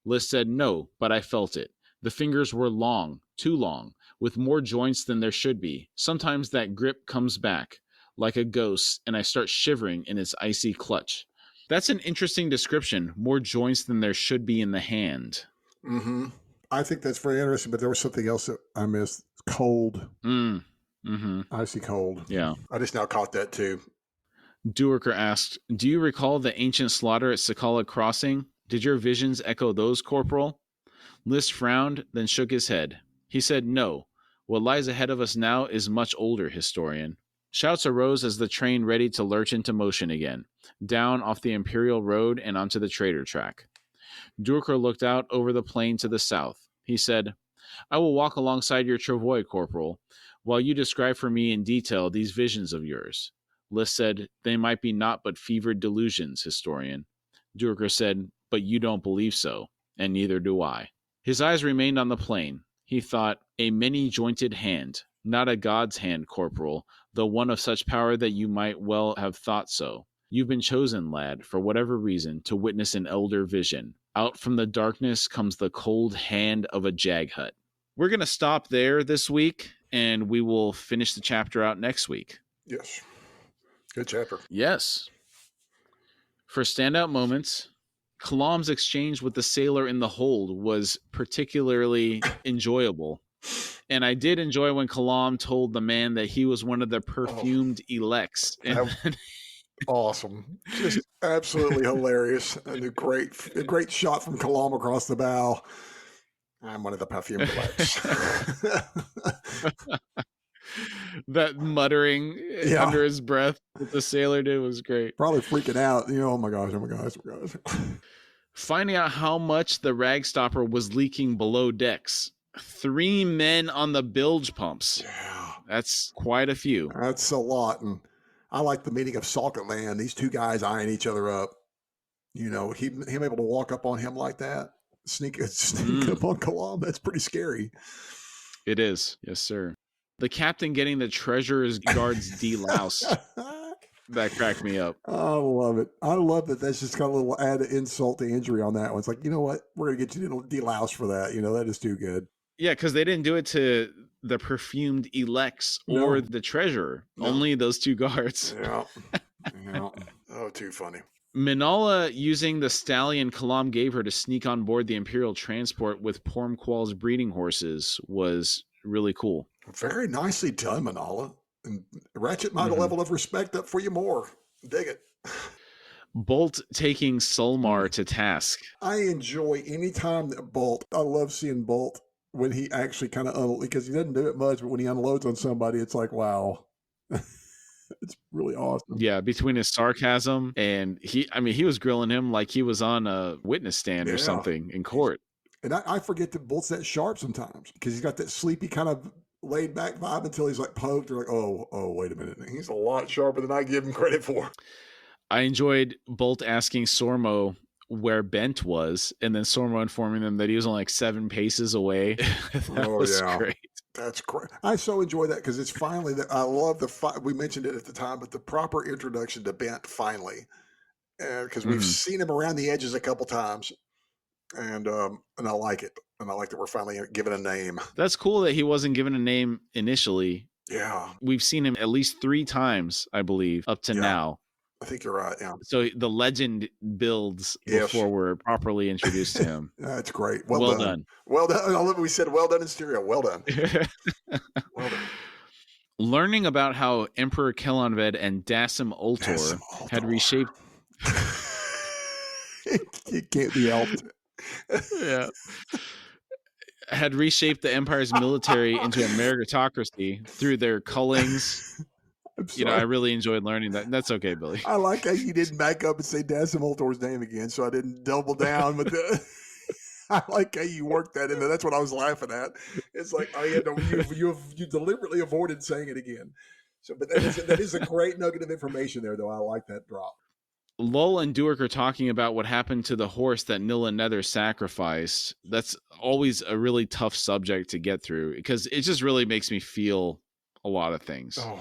S2: List said, no, but I felt it. The fingers were long, too long, with more joints than there should be. Sometimes that grip comes back, like a ghost, and I start shivering in its icy clutch. That's an interesting description, more joints than there should be in the hand.
S3: Mm-hmm. I think that's very interesting, but there was something else that I missed. Cold.
S2: Mm-hmm.
S3: Icy cold.
S2: Yeah.
S1: I just now caught that too.
S2: Duiker asked, do you recall the ancient slaughter at Sakala Crossing? Did your visions echo those, Corporal? List frowned, then shook his head. He said, no. What lies ahead of us now is much older, historian. Shouts arose as the train readied to lurch into motion again, down off the Imperial Road and onto the trader track. Duiker looked out over the plain to the south. He said, I will walk alongside your travois, Corporal, while you describe for me in detail these visions of yours. List said, they might be naught but fevered delusions, historian. Duiker said, but you don't believe so, and neither do I. His eyes remained on the plain. He thought, a many-jointed hand, not a god's hand, Corporal, though one of such power that you might well have thought so. You've been chosen, lad, for whatever reason, to witness an elder vision. Out from the darkness comes the cold hand of a jaghut. We're going to stop there this week, and we will finish the chapter out next week.
S1: Yes. Good chapter.
S2: Yes. For standout moments, Kalam's exchange with the sailor in the hold was particularly enjoyable. And I did enjoy when Kalam told the man that he was one of the perfumed elects. And
S1: awesome. Just absolutely hilarious. And a great shot from Kalam across the bow. I'm one of the perfumed elects.
S2: That muttering under his breath that the sailor did was great.
S3: Probably freaking out. Oh my gosh.
S2: Finding out how much the ragstopper was leaking below decks. 3 men on the bilge pumps.
S1: Yeah.
S2: That's quite a few.
S3: That's a lot. And I like the meaning of Salket Land. These two guys eyeing each other up. Him able to walk up on him like that, sneak up on Kalam. That's pretty scary.
S2: It is. Yes, sir. The captain getting the treasurer's guard's delouse. That cracked me up.
S3: I love it. I love that. That's just got a little added insult to injury on that one. It's like, you know what? We're going to get you delouse for that. That is too good.
S2: Yeah, because they didn't do it to the perfumed elects or the treasurer. No. Only those 2 guards.
S1: Yeah. Oh, too funny.
S2: Minala using the stallion Kalam gave her to sneak on board the Imperial transport with Pormqual's breeding horses was really cool.
S3: Very nicely done, Manala. And ratchet my level of respect up for you more. Dig it.
S2: Bolt taking Solmar to task.
S3: I enjoy any time that Bolt, I love seeing Bolt when he actually kind of, because he doesn't do it much, but when he unloads on somebody, it's like, wow. It's really awesome.
S2: Yeah, between his sarcasm and he was grilling him like he was on a witness stand or something in court.
S3: And I forget that Bolt's that sharp sometimes because he's got that sleepy kind of laid back vibe until he's like poked. You're like, oh, wait a minute. He's a lot sharper than I give him credit for.
S2: I enjoyed Bolt asking Sormo where Bent was, and then Sormo informing them that he was only like 7 paces away. That was great.
S3: That's great. I so enjoy that because it's finally that I love we mentioned it at the time, but the proper introduction to Bent finally, because we've seen him around the edges a couple times, and I like it, and I like that we're finally given a name.
S2: That's cool that he wasn't given a name initially.
S3: Yeah,
S2: we've seen him at least 3 times, I believe, up to now.
S3: I think you're right. Yeah.
S2: So the legend builds before we're properly introduced to him.
S3: That's great.
S2: Well done.
S3: Well done. I love what we said. Well done in stereo. Well done. Well done.
S2: Learning about how Emperor Kellanved and Dasim Ultor had reshaped.
S3: It can't be helped.
S2: Yeah. Had reshaped the Empire's military into a meritocracy through their cullings. I really enjoyed learning that. That's okay, Billy.
S3: I like how you didn't back up and say Dasim Ultor's name again, so I didn't double down with the. I like how you worked that in there. That's what I was laughing at. It's like, oh yeah, no, you deliberately avoided saying it again. So, but that is a great nugget of information there, though. I like that drop.
S2: Lull and Duick are talking about what happened to the horse that Nilla Nether sacrificed. That's always a really tough subject to get through because it just really makes me feel a lot of things.
S3: Oh.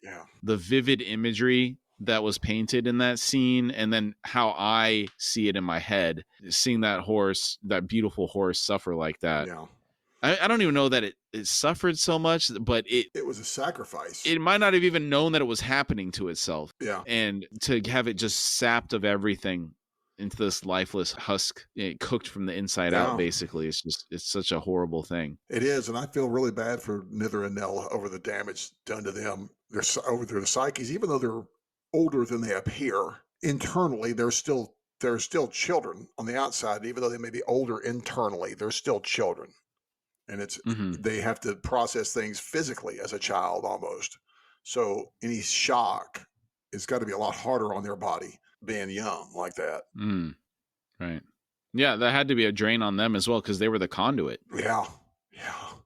S3: Yeah.
S2: The vivid imagery that was painted in that scene, and then how I see it in my head, seeing that beautiful horse suffer like that.
S3: Yeah.
S2: I don't even know that it suffered so much, but it
S3: was a sacrifice.
S2: It might not have even known that it was happening to itself.
S3: Yeah.
S2: And to have it just sapped of everything into this lifeless husk, cooked from the inside out, basically. It's such a horrible thing.
S3: It is, and I feel really bad for Nither and Nell over the damage done to them. They're over their psyches, even though they're older than they appear. Internally, they're still children on the outside. Even though they may be older internally, they're still children, and it's they have to process things physically as a child almost. So any shock has got to be a lot harder on their body being young like that.
S2: Right. Yeah, that had to be a drain on them as well because they were the conduit.
S3: Yeah.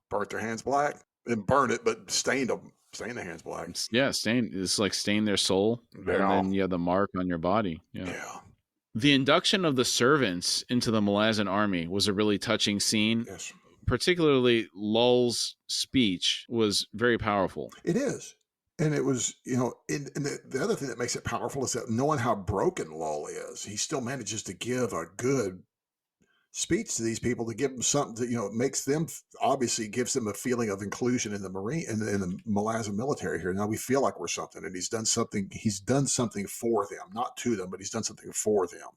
S3: Burnt their hands black. Didn't burn it, but stained their hands black.
S2: Yeah, it's like stain their soul.
S3: Yeah.
S2: And then you have the mark on your body. Yeah. The induction of the servants into the Malazan army was a really touching scene.
S3: Yes.
S2: Particularly Lull's speech was very powerful.
S3: It is. And it was, and the other thing that makes it powerful is that knowing how broken Lull is, he still manages to give a good speech to these people to give them something that, makes them, obviously gives them a feeling of inclusion in the Marine, in the Malazan military here. Now we feel like we're something, and he's done something for them, not to them, but he's done something for them.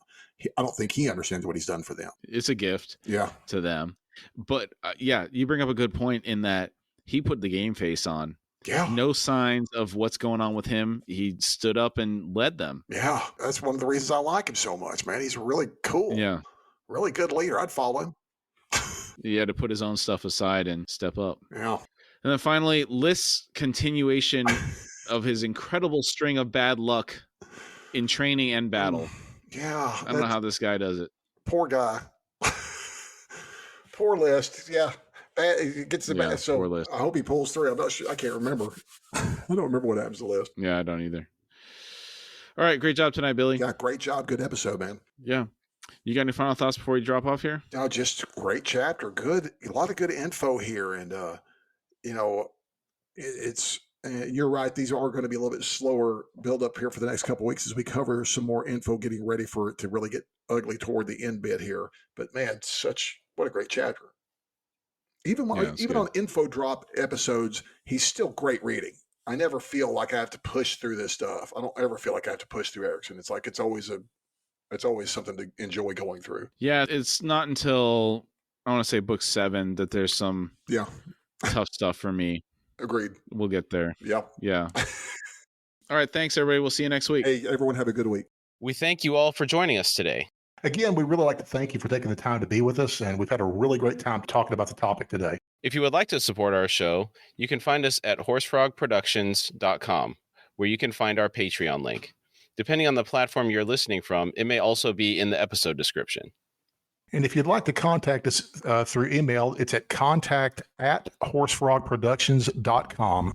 S3: I don't think he understands what he's done for them.
S2: It's a gift to them. But you bring up a good point in that he put the game face on.
S3: Yeah.
S2: No signs of what's going on with him. He stood up and led them.
S3: Yeah. That's one of the reasons I like him so much, man. He's really cool.
S2: Yeah.
S3: Really good leader. I'd follow him.
S2: He had to put his own stuff aside and step up.
S3: Yeah.
S2: And then finally, List's continuation of his incredible string of bad luck in training and battle.
S3: Yeah.
S2: I don't know how this guy does it.
S3: Poor guy. Poor List. Yeah. It gets the bad. So I hope he pulls through. I'm not sure. I can't remember. I don't remember what happens to List.
S2: Yeah, I don't either. All right. Great job tonight, Billy.
S3: Yeah. Great job. Good episode, man.
S2: Yeah. You got any final thoughts before you drop off here?
S3: No, just great chapter. Good. A lot of good info here. And, you're right. These are going to be a little bit slower build up here for the next couple of weeks as we cover some more info, getting ready for it to really get ugly toward the end bit here. But man, what a great chapter. Even on info drop episodes, he's still great reading. I never feel like I have to push through this stuff. I don't ever feel like I have to push through Erikson. It's like it's always something to enjoy going through.
S2: Yeah, it's not until I want to say book 7 that there's some tough stuff for me.
S1: Agreed.
S2: We'll get there.
S1: Yep.
S2: Yeah. All right. Thanks, everybody. We'll see you next week.
S1: Hey, everyone, have a good week.
S4: We thank you all for joining us today.
S5: Again, we'd really like to thank you for taking the time to be with us, and we've had a really great time talking about the topic today.
S4: If you would like to support our show, you can find us at horsefrogproductions.com, where you can find our Patreon link. Depending on the platform you're listening from, it may also be in the episode description.
S5: And if you'd like to contact us through email, it's at contact@horsefrogproductions.com.